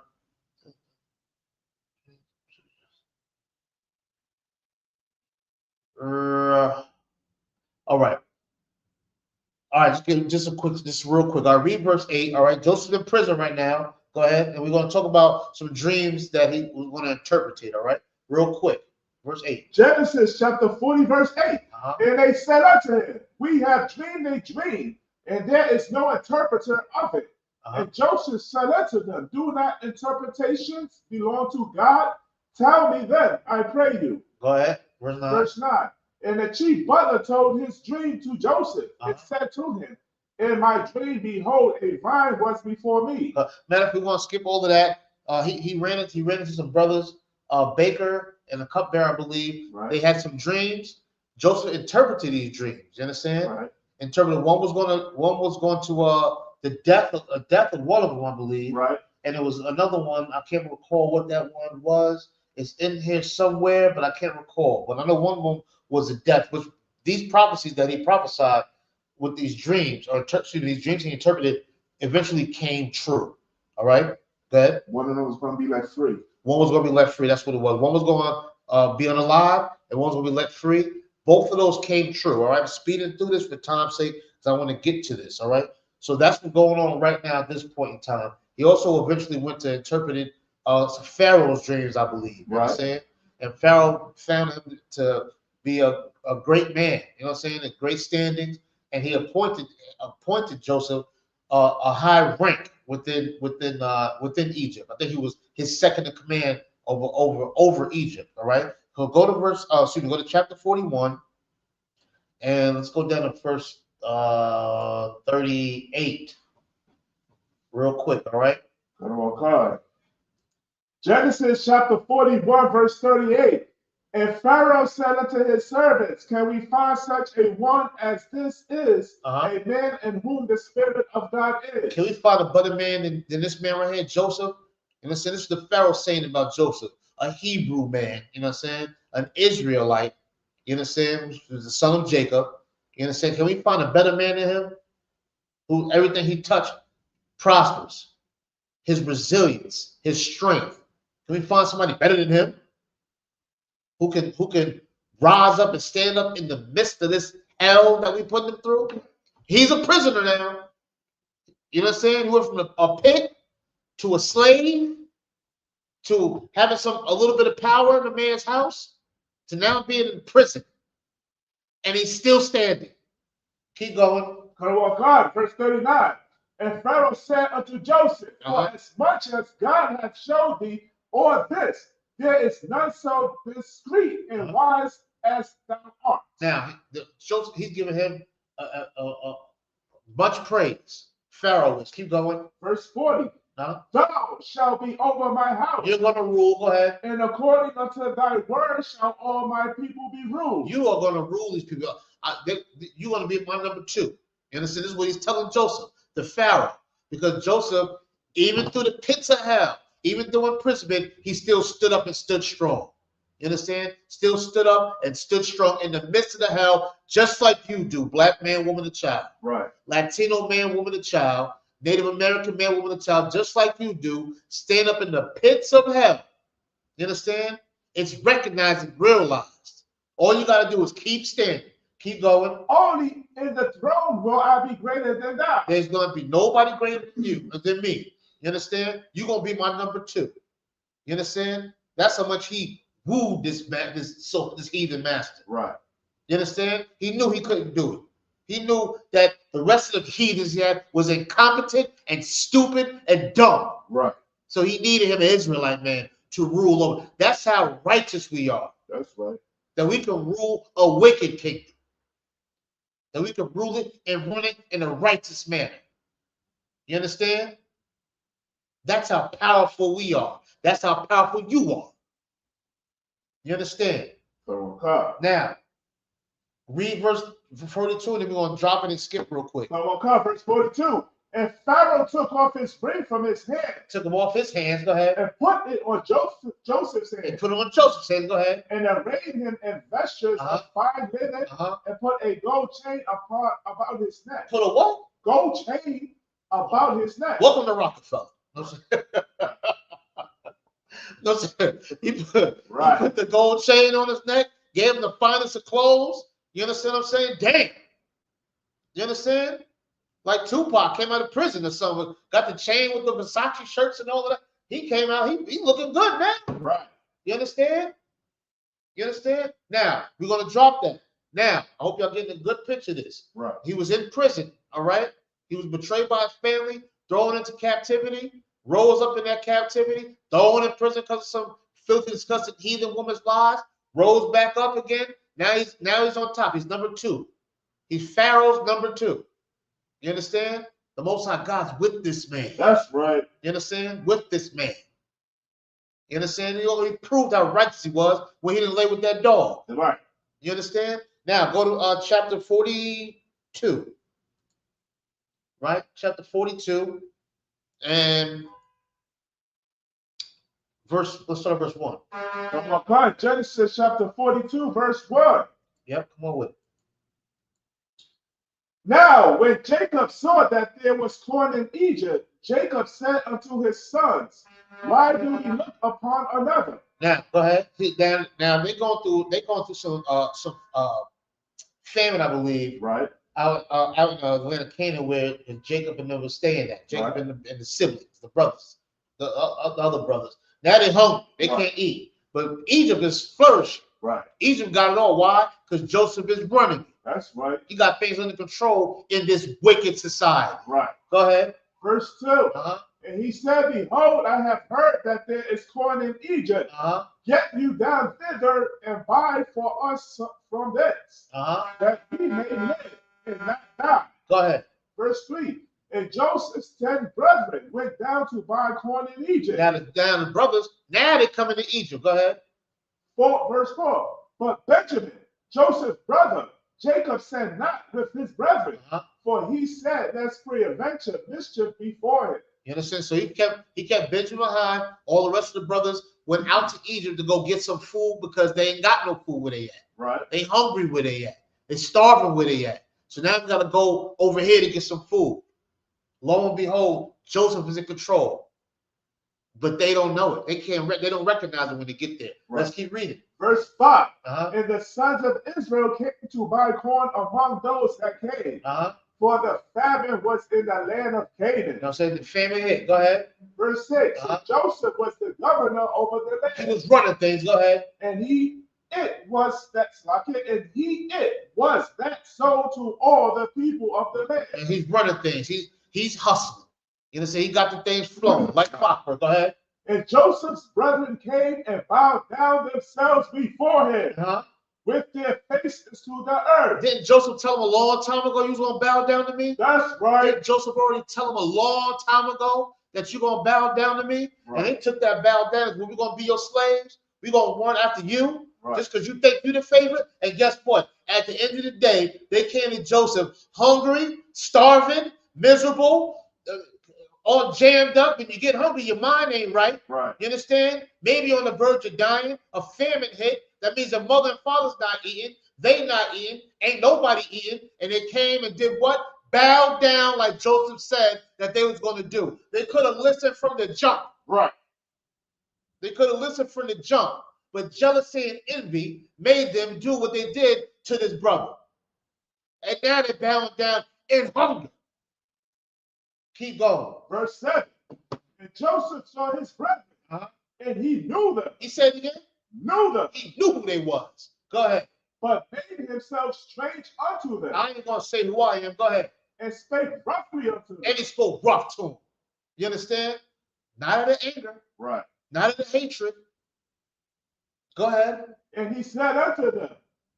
All right. Just real quick. I'll read verse 8. All right, Joseph's in prison right now. Go ahead, and we're going to talk about some dreams that he was going to interpret. All right, real quick. Verse 8. Genesis chapter 40, verse 8. And they said unto him, we have dreamed a dream, and there is no interpreter of it. And Joseph said unto them, do not interpretations belong to God? Tell me then, I pray you. Go ahead. Verse 9. And the chief butler told his dream to Joseph and said to him, in my dream, behold, a vine was before me. Matter if we want to skip all of that, he ran into some brothers, baker and a cupbearer, I believe. Right. They had some dreams. Joseph interpreted these dreams. You understand? Right. Interpreted one was going to the death of one of them, I believe. Right. And it was another one. I can't recall what that one was. It's in here somewhere, but I can't recall. But I know one of them was a death, which these prophecies that he prophesied with these dreams, or these dreams he interpreted, eventually came true. All right? Go ahead. One of them was going to be left free. One was going to be left free. That's what it was. One was going to be unalive, and one was going to be let free. Both of those came true. All right? I'm speeding through this for time's sake, because I want to get to this. All right? So that's what's going on right now at this point in time. He also eventually went to interpret Pharaoh's dreams, I believe. You know what I'm saying? And Pharaoh found him to be a great man. You know what I'm saying? A great standings. And he appointed Joseph a high rank within Egypt. I think he was his second in command over Egypt. All right. So go to chapter 41, and let's go down to verse 38 real quick. All right. Genesis chapter 41, verse 38. And Pharaoh said unto his servants, can we find such a one as this is, a man in whom the Spirit of God is? Can we find a better man than this man right here, Joseph? You know what I'm saying? This is the Pharaoh saying about Joseph, a Hebrew man, you know what I'm saying? An Israelite, you know what I'm saying? Who's the son of Jacob. You know what I'm saying? Can we find a better man than him? Who everything he touched prospers. His resilience, his strength. Can we find somebody better than him? Who can rise up and stand up in the midst of this hell that we put him through? He's a prisoner now. You know what I'm saying? He went from a pig to a slave to having a little bit of power in a man's house to now being in prison. And he's still standing. Keep going. Verse 39. And Pharaoh said unto Joseph, for as much as God hath showed thee all this, there is none so discreet and wise as thou art. Now, Joseph, he's giving him much praise. Pharaoh is. Keep going. Verse 40. Thou shalt be over my house. You're going to rule. Go ahead. And according unto thy word shall all my people be ruled. You are going to rule these people. You're going to be my number two. You understand? This is what he's telling Joseph, the Pharaoh. Because Joseph, even through the pits of hell, even through imprisonment, he still stood up and stood strong. You understand? Still stood up and stood strong in the midst of the hell, just like you do. Black man, woman, and child. Right. Latino man, woman, and child. Native American man, woman, and child, just like you do. Stand up in the pits of hell. You understand? It's recognized and realized. All you got to do is keep standing. Keep going. Only in the throne will I be greater than thou. There's going to be nobody greater than you, than me. You understand? You're going to be my number 2. You understand? That's how much he wooed this heathen master. Right. You understand? He knew he couldn't do it. He knew that the rest of the heathens he had was incompetent and stupid and dumb. Right. So he needed him, an Israelite man, to rule over. That's how righteous we are. That's right. That we can rule a wicked kingdom. That we can rule it and run it in a righteous manner. You understand? That's how powerful we are. That's how powerful you are. You understand? Now, read verse 42, and then we're going to drop it and skip real quick. Verse 42. And Pharaoh took off his ring from his hand. Took him off his hands. Go ahead. And put it on Joseph's hand. And put it on Joseph's hands. Go ahead. And arrayed him in vestures of fine linen. And put a gold chain about his neck. Put a what? Gold chain about his neck. Welcome to Rockefeller. No, sir. He put the gold chain on his neck, gave him the finest of clothes. You understand what I'm saying? Damn. You understand? Like Tupac came out of prison or something, got the chain with the Versace shirts and all of that. He came out, he looking good now. Right. You understand? You understand? Now, we're going to drop that. Now, I hope y'all getting a good picture of this. Right. He was in prison, all right? He was betrayed by his family, thrown into captivity, rose up in that captivity, thrown in prison because of some filthy, disgusting heathen woman's lies, rose back up again. Now he's on top. He's number 2. He's Pharaoh's number 2. You understand? The Most High God's with this man. That's right. You understand? With this man. You understand? He already proved how righteous he was when he didn't lay with that dog. Right. You understand? Now go to chapter 42. Right? Chapter 42 and let's start at verse 1. God, Genesis chapter 42, verse 1. Yep, come on with it. Now, when Jacob saw that there was corn in Egypt, Jacob said unto his sons, why do we look upon another? Now, go ahead. Now they're going through some famine, I believe. Right. Out in the land of Canaan, where Jacob and them were staying at. Jacob and the siblings, the brothers, the other brothers. Now they're hungry. They can't eat. But Egypt is flourishing. Right. Egypt got it all. Why? Because Joseph is running. That's right. He got things under control in this wicked society. Right. Go ahead. Verse 2. And he said, behold, I have heard that there is corn in Egypt. Get you down thither and buy for us from thence, that we may live and not die. Go ahead. Verse 3. And Joseph's 10 brethren went down to buy corn in Egypt. Now the brothers, now they're coming to Egypt. Go ahead. Verse 4. But Benjamin, Joseph's brother, Jacob sent not with his brethren, for he said, lest peradventure mischief before him. You understand? So he kept Benjamin behind. All the rest of the brothers went out to Egypt to go get some food because they ain't got no food where they at. Right. They hungry where they at. They starving where they at. So now we got to go over here to get some food. Lo and behold, Joseph is in control, but they don't know it. They don't recognize it when they get there. Right. Let's keep reading. Verse 5. And the sons of Israel came to buy corn among those that came. For the famine was in the land of Canaan. Now say the famine hit. Go ahead. Verse 6. Joseph was the governor over the land. He was running things. Go ahead. And it was that sold to all the people of the land. And he's running things. He's hustling. You know, say he got the things flowing like clockwork. Go ahead. And Joseph's brethren came and bowed down themselves before him with their faces to the earth. Didn't Joseph tell him a long time ago you was going to bow down to me? That's right. Didn't Joseph already tell him a long time ago that you're going to bow down to me? Right. And they took that bow down. We're going to be your slaves. We're going to run after you just because you think you're the favorite. And guess what? At the end of the day, they came to Joseph hungry, starving, miserable, all jammed up. When you get hungry, your mind ain't right. Right. You understand? Maybe on the verge of dying, a famine hit. That means the mother and father's not eating. They not eating. Ain't nobody eating. And they came and did what? Bowed down like Joseph said that they was going to do. They could have listened from the jump. Right. They could have listened from the jump. But jealousy and envy made them do what they did to this brother. And now they're bowing down in hunger. Keep going. Verse 7. And Joseph saw his brethren, and he knew them. He said again? Knew them. He knew who they was. Go ahead. But made himself strange unto them. I ain't going to say who I am. Go ahead. And spake roughly unto them. And he spoke rough to him. You understand? Not out of anger. Right. Not out of hatred. Go ahead. And he said unto them,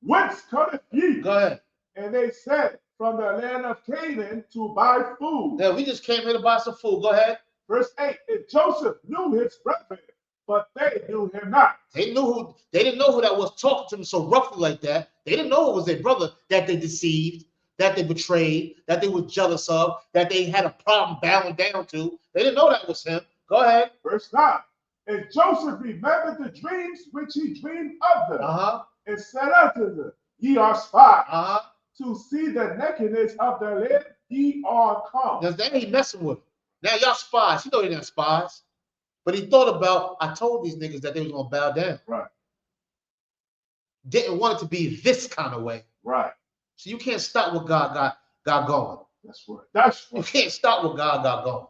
Whence cometh ye? Go ahead. And they said, From the land of Canaan to buy food. Yeah, we just came here to buy some food. Go ahead. Verse 8. And Joseph knew his brethren, but they knew him not. They didn't know who that was talking to them so roughly like that. They didn't know it was their brother that they deceived, that they betrayed, that they were jealous of, that they had a problem bowing down to. They didn't know that was him. Go ahead. Verse 9. And Joseph remembered the dreams which he dreamed of them, and said unto them, Ye are spies. To see the nakedness of the land, ye are come. Now they ain't messing with him. Now y'all spies. You know they're not spies. But he thought about, I told these niggas that they was going to bow down. Right. Didn't want it to be this kind of way. Right. So you can't stop what God got going. That's right. That's right. You can't stop what God got going.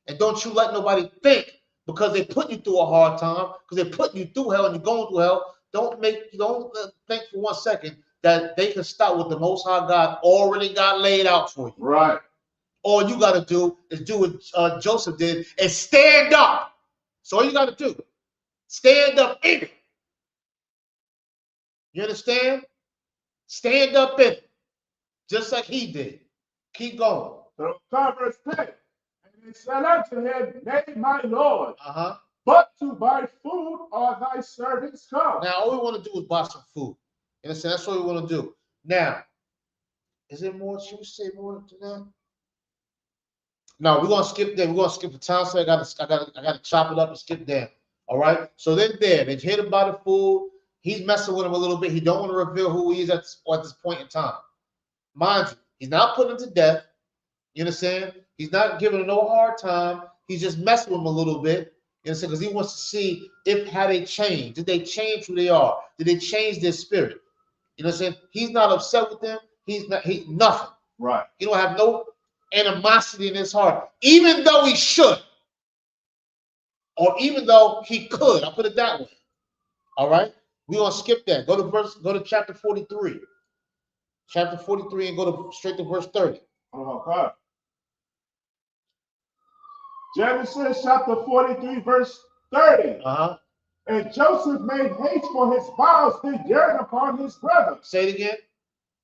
And don't you let nobody think because they put you through a hard time, because they're putting you through hell and you're going through hell. Don't think for 1 second that they can stop what the Most High God already got laid out for you. Right. All you got to do is do what Joseph did and stand up. So all you got to do, stand up in it. You understand? Stand up in it, just like he did. Keep going. So verse 10. And he said unto him, Nay, my Lord, Uh-huh. but to buy food are thy servants come. Now, all we want to do is buy some food. You understand? That's what we want to do. Now, is there more? Should we say more than that? No, we're gonna skip there. We're gonna skip the time, so I gotta chop it up and skip there. All right. So they're there. They hear about the food. He's messing with him a little bit. He don't want to reveal who he is at this point in time. Mind you, he's not putting him to death. You understand? He's not giving him no hard time. He's just messing with him a little bit. You understand? Because he wants to see how they change. Did they change who they are? Did they change their spirit? You know what I'm saying? He's not upset with them. He's nothing. Right. He don't have no animosity in his heart, even though he should, or even though he could. I'll put it that way. All right. We're gonna skip that. Go to chapter 43. Chapter 43 and go straight to verse 30. Okay. Genesis chapter 43, verse 30. And Joseph made haste for his vows to yearn upon his brother. Say it again.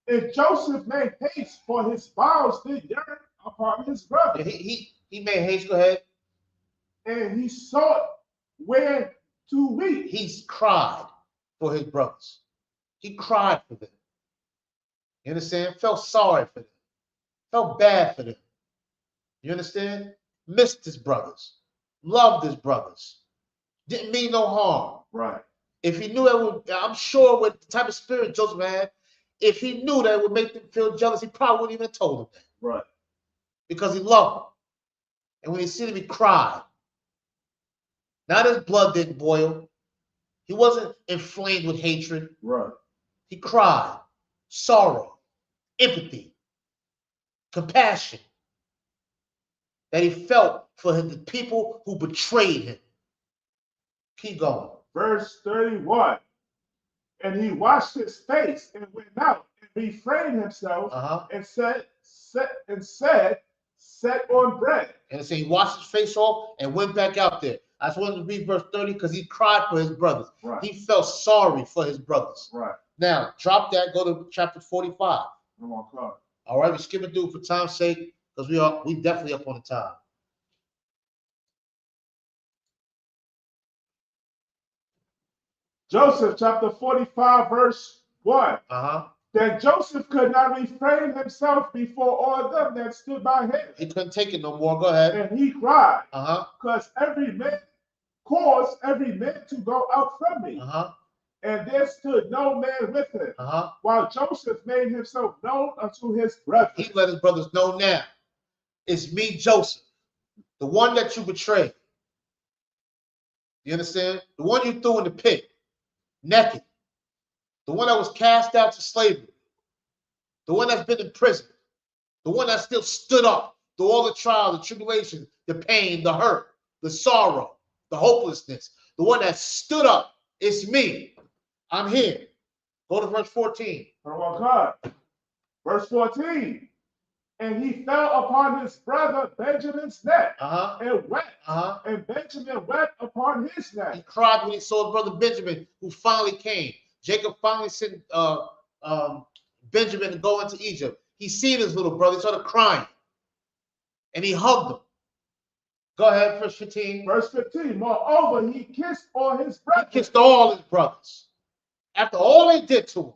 And Joseph made haste for his vows to yearn upon his brother. He made haste. Go ahead. And he sought where to weep. He's cried for his brothers. He cried for them. You understand? Felt sorry for them. Felt bad for them. You understand? Missed his brothers. Loved his brothers. Didn't mean no harm. Right. If he knew I'm sure with the type of spirit Joseph had, if he knew that it would make them feel jealous, he probably wouldn't even have told them that. Right. Because he loved them. And when he seen him, he cried. Not his blood didn't boil. He wasn't inflamed with hatred. Right. He cried. Sorrow, empathy, compassion that he felt for the people who betrayed him. Keep going. Verse 31. And he washed his face and went out and refrained himself and set on bread. And so he washed his face off and went back out there. I just wanted to read verse 30 because he cried for his brothers. Right. He felt sorry for his brothers. Right. Now, drop that, go to chapter 45. Come on, come on. All right, we're skipping through for time's sake because we definitely up on the time. Joseph chapter 45, verse 1. Then Joseph could not refrain himself before all them that stood by him. He couldn't take it no more. Go ahead. And he cried, because every man caused every man to go out from me. And there stood no man with him, while Joseph made himself known unto his brethren. He let his brothers know now. It's me, Joseph, the one that you betrayed. You understand? The one you threw in the pit, naked. The one that was cast out to slavery. The one that's been in prison. The one that still stood up through all the trials, the tribulations, the pain, the hurt, the sorrow, the hopelessness. The one that stood up. It's me. I'm here. Go to verse 14. Verse 14. And he fell upon his brother Benjamin's neck and wept. And Benjamin wept upon his neck. He cried when he saw his brother Benjamin, who finally came. Jacob finally sent Benjamin to go into Egypt. He seen his little brother. He started crying. And he hugged him. Go ahead, verse 15. Verse 15. Moreover, he kissed all his brothers. He kissed all his brothers. After all they did to him.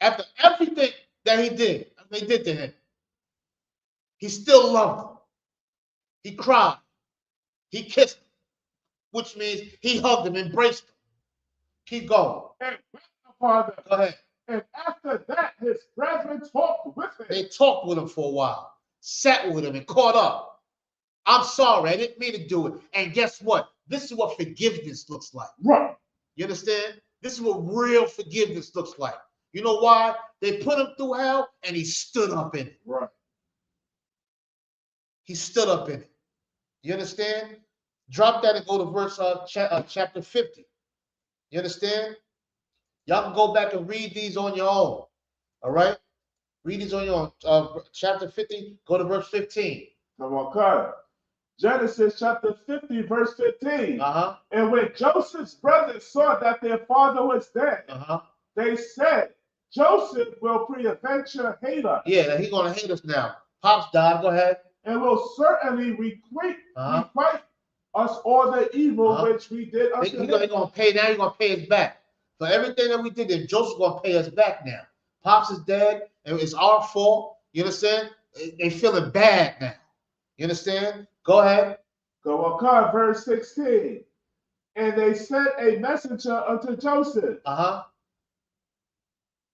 After everything that they did to him. He still loved them. He cried. He kissed them. Which means he hugged them, embraced them. Keep going. And Father, go ahead. And after that, his brethren talked with him. They talked with him for a while. Sat with him and caught up. I'm sorry. I didn't mean to do it. And guess what? This is what forgiveness looks like. Right. You understand? This is what real forgiveness looks like. You know why? They put him through hell and he stood up in it. Right. He stood up in it. You understand? Drop that and go to verse chapter 50. You understand? Y'all can go back and read these on your own. All right? Read these on your own. Chapter 50, go to verse 15. Come on, Carter. Genesis chapter 50, verse 15. And when Joseph's brothers saw that their father was dead, they said, Joseph will peradventure hate us. Yeah, he's going to hate us now. Pops died. Go ahead. And will certainly requite us all the evil which we did unto him. He's going to pay now. He's going to pay us back. For everything that we did, then Joseph's going to pay us back now. Pops is dead, and it's our fault. You understand? They feeling bad now. You understand? Go ahead. Go on, verse 16. And they sent a messenger unto Joseph,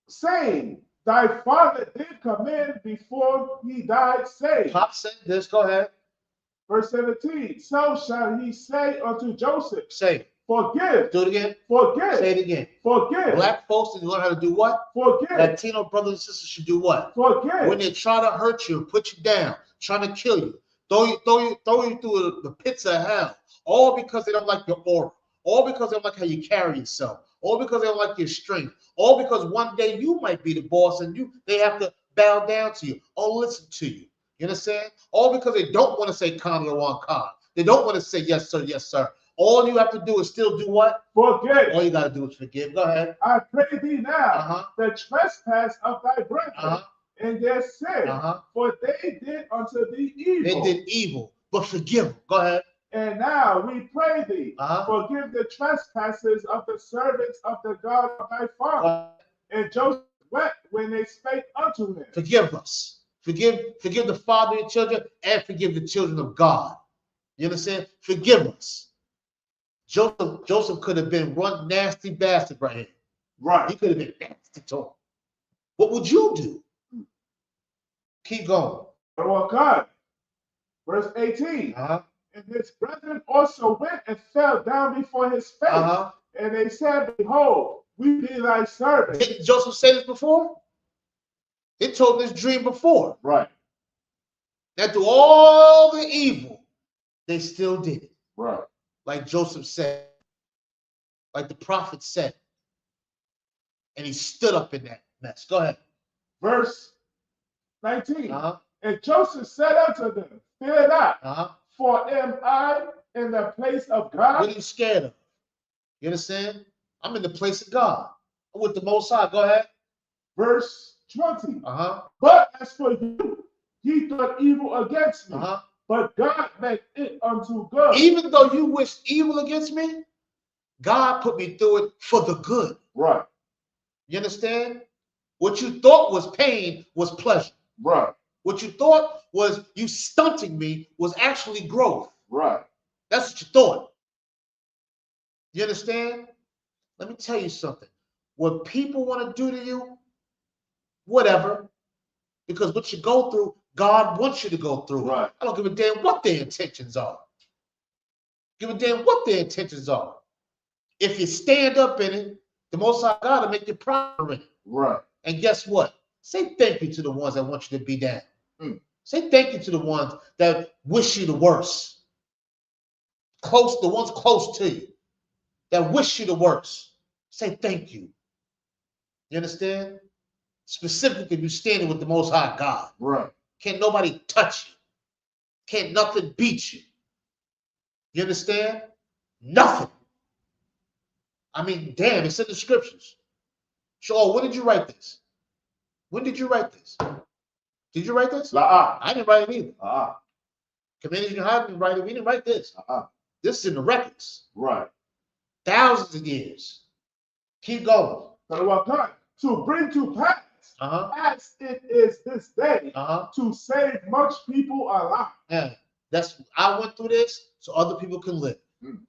saying, thy father did command before he died, saying. Pop said this. Go ahead. Verse 17. So shall he say unto Joseph. Say. Forgive. Do it again. Forgive. Say it again. Forgive. Black folks need to learn how to do what? Forgive. Latino brothers and sisters should do what? Forgive. When they try to hurt you, put you down, trying to kill you, throw you through the pits of hell, all because they don't like your aura, all because they don't like how you carry yourself, all because they don't like your strength, all because one day you might be the boss and they have to bow down to you or listen to you. You understand? All because they don't want to say Khan or Khan. They don't want to say yes, sir, yes, sir. All you have to do is still do what? Forgive. All you got to do is forgive. Go ahead. I pray thee now the trespass of thy brethren and their sin, for they did unto thee evil. They did evil, but forgive them. Go ahead. And now we pray thee, forgive the trespasses of the servants of the God of thy father. And Joseph wept when they spake unto him. Forgive us. Forgive the father and children, and forgive the children of God. You understand? Forgive us. Joseph could have been one nasty bastard right here. Right. He could have been nasty to him. What would you do? Keep going. Oh God. Verse 18. And his brethren also went and fell down before his face. And they said, behold, we be thy servants. Didn't Joseph say this before? He told this dream before. Right. That through all the evil, they still did it. Right. Like Joseph said. Like the prophet said. And he stood up in that mess. Go ahead. Verse 19. And Joseph said unto them, fear not, for am I in the place of God? What are you scared of? You understand? I'm in the place of God. I'm with the Most High. Go ahead. Verse 20. But as for you, ye thought evil against me, but God made it unto good. Even though you wished evil against me, God put me through it for the good. Right. You understand? What you thought was pain was pleasure. Right. What you thought was you stunting me was actually growth. Right. That's what you thought. You understand? Let me tell you something. What people want to do to you, whatever, because what you go through, God wants you to go through. Right. I don't give a damn what their intentions are. Give a damn what their intentions are. If you stand up in it, the Most High God will make you proud in it. Right. And guess what? Say thank you to the ones that want you to be down. Say thank you to the ones that wish you the worst. The ones close to you that wish you the worst. Say thank you. You understand? Specifically, you standing with the Most High God. Right. Can't nobody touch you. Can't nothing beat you. You understand? Nothing. I mean, damn, it's in the scriptures. Sure, when did you write this? When did you write this? Did you write this? I didn't write it either. Commanders you didn't write it. We didn't write this. This is in the records. Right. Thousands of years. Keep going. To bring to pass, as it is this day, to save much people alive. Yeah, I went through this so other people can live. You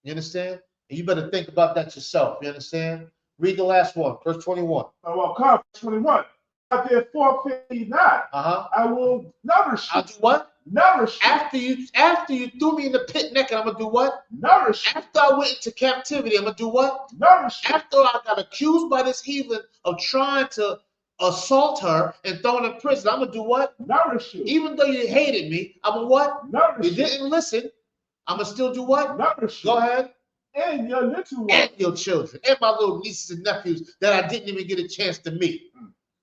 understand? And you better think about that yourself. You understand? Read the last one, verse 21. Verse 21. Therefore, fear ye not. I will nourish you. I'll do what? Nourish you. After you threw me in the pit naked, I'm gonna do what? Nourish you. After I went into captivity, I'm gonna do what? Nourish you. After I got accused by this heathen of trying to assault her and throw her in prison, I'm gonna do what? Nourish you. Even though you hated me, I'm gonna what? Nourish you. You didn't listen. I'm gonna still do what? Nourish you. Go ahead. And your little ones. And your children. And my little nieces and nephews that I didn't even get a chance to meet.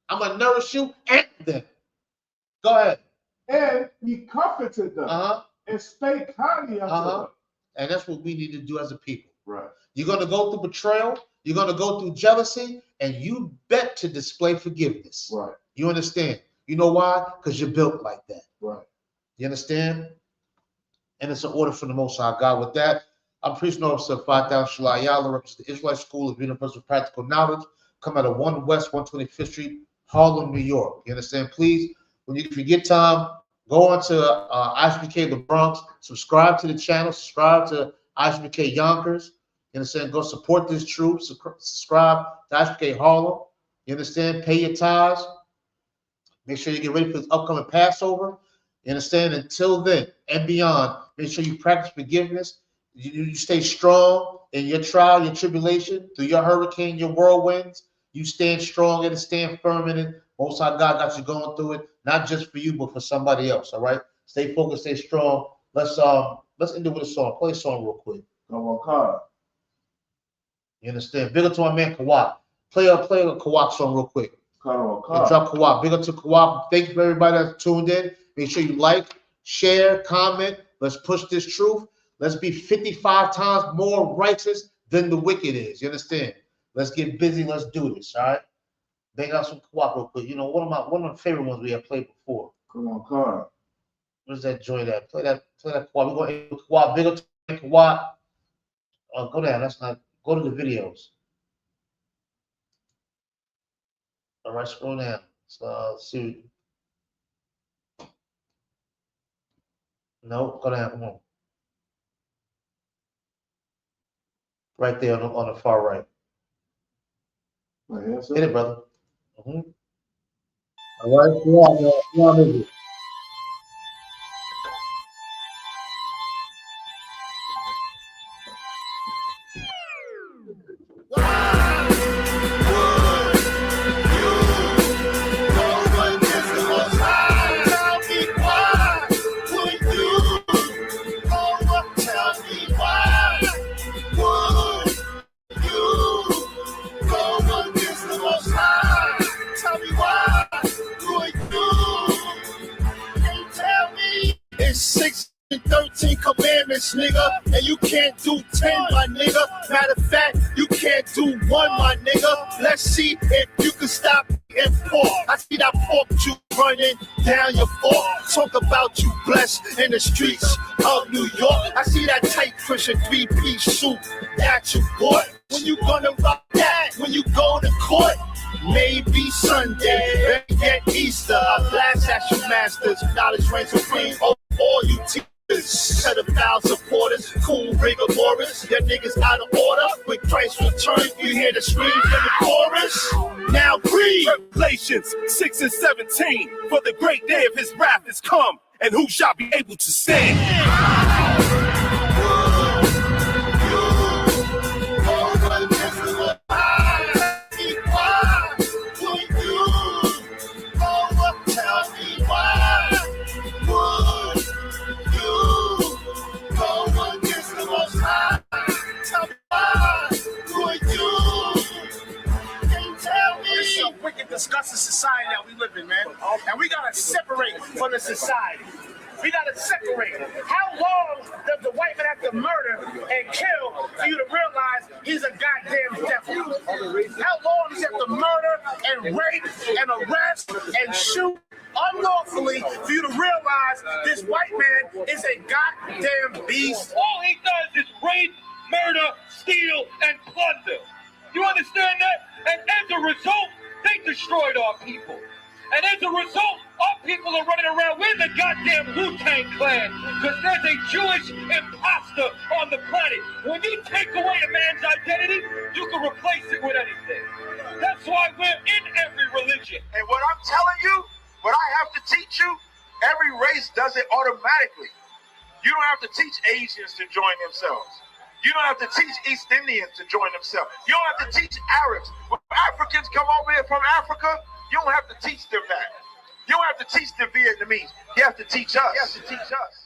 I'm gonna nourish you and them. Go ahead. And he comforted them. And spake kindly unto them. And that's what we need to do as a people. Right. You're gonna go through betrayal. You're gonna go through jealousy, and you bet to display forgiveness. Right. You understand? You know why? Because you're built like that. Right. You understand? And it's an order from the Most High God. With that, I'm Priest Officer 5000 Shalayala, represent the Israelite School of Universal Practical Knowledge. Come out of 1 West 125th Street, Harlem, New York. You understand? Please, if you get time, go on to ISUPK the Bronx, subscribe to the channel, subscribe to ISUPK Yonkers. You understand? Go support this troop, subscribe to ISUPK Harlem. You understand? Pay your tithes. Make sure you get ready for this upcoming Passover. You understand? Until then and beyond, make sure you practice forgiveness. You stay strong in your trial, your tribulation, through your hurricane, your whirlwinds. You stand strong and stand firm in it. Most High God got you going through it, not just for you, but for somebody else. All right. Stay focused, stay strong. Let's end it with a song. Play a song real quick. Come on, Kawak. You understand? Big up to my man Kawak. Play a Kawak song real quick. Come on, Kawak. Drop Kawak. Big up to Kawak. Thank you for everybody that's tuned in. Make sure you like, share, comment. Let's push this truth. Let's be 55 times more righteous than the wicked is. You understand? Let's get busy. Let's do this. All right. Bang out some Kawak real quick. You know, one of my favorite ones we have played before. Come on, Kawak. Where's that joint at? Play that Kawak. We're going to Kawak. Big up to Kawak. Go down. That's not. Go to the videos. All right, scroll down. Let's see. No, go down. Come on. Right there on the far right. Hit it, brother. All right, come on. It's 6 and 13 commandments, nigga, and you can't do 10, my nigga. Matter of fact, you can't do 1, my nigga. Let's see if you can stop and pork. I see that pork you running down your fork. Talk about you blessed in the streets of New York. I see that tight Christian 3-piece suit that you bought. When you gonna rock that? When you go to court? Maybe maybe Sunday, then get Easter. I blast at you masters, knowledge reigns supreme. All you teachers, pedophile supporters, cool rigor mortis. Your niggas out of order. With Christ's return, you hear the scream from the chorus. Now breathe. Revelations 6 and 17. For the great day of his wrath is come, and who shall be able to stand? Discussing society that we live in, man. And we gotta separate from the society. We gotta separate. How long does the white man have to murder and kill for you to realize he's a goddamn devil? How long does he have to murder and rape and arrest and shoot unlawfully for you to realize this white man is a goddamn beast? All he does is rape, murder, steal, and plunder. You understand that? And as a result, they destroyed our people. And as a result, our people are running around with the goddamn Wu-Tang Clan because there's a Jewish imposter on the planet. When you take away a man's identity, you can replace it with anything. That's why we're in every religion. And what I'm telling you, what I have to teach you, every race does it automatically. You don't have to teach Asians to join themselves. You don't have to teach East Indians to join themselves. You don't have to teach Arabs. When Africans come over here from Africa, you don't have to teach them that. You don't have to teach the Vietnamese. You have to teach us. You have to teach us.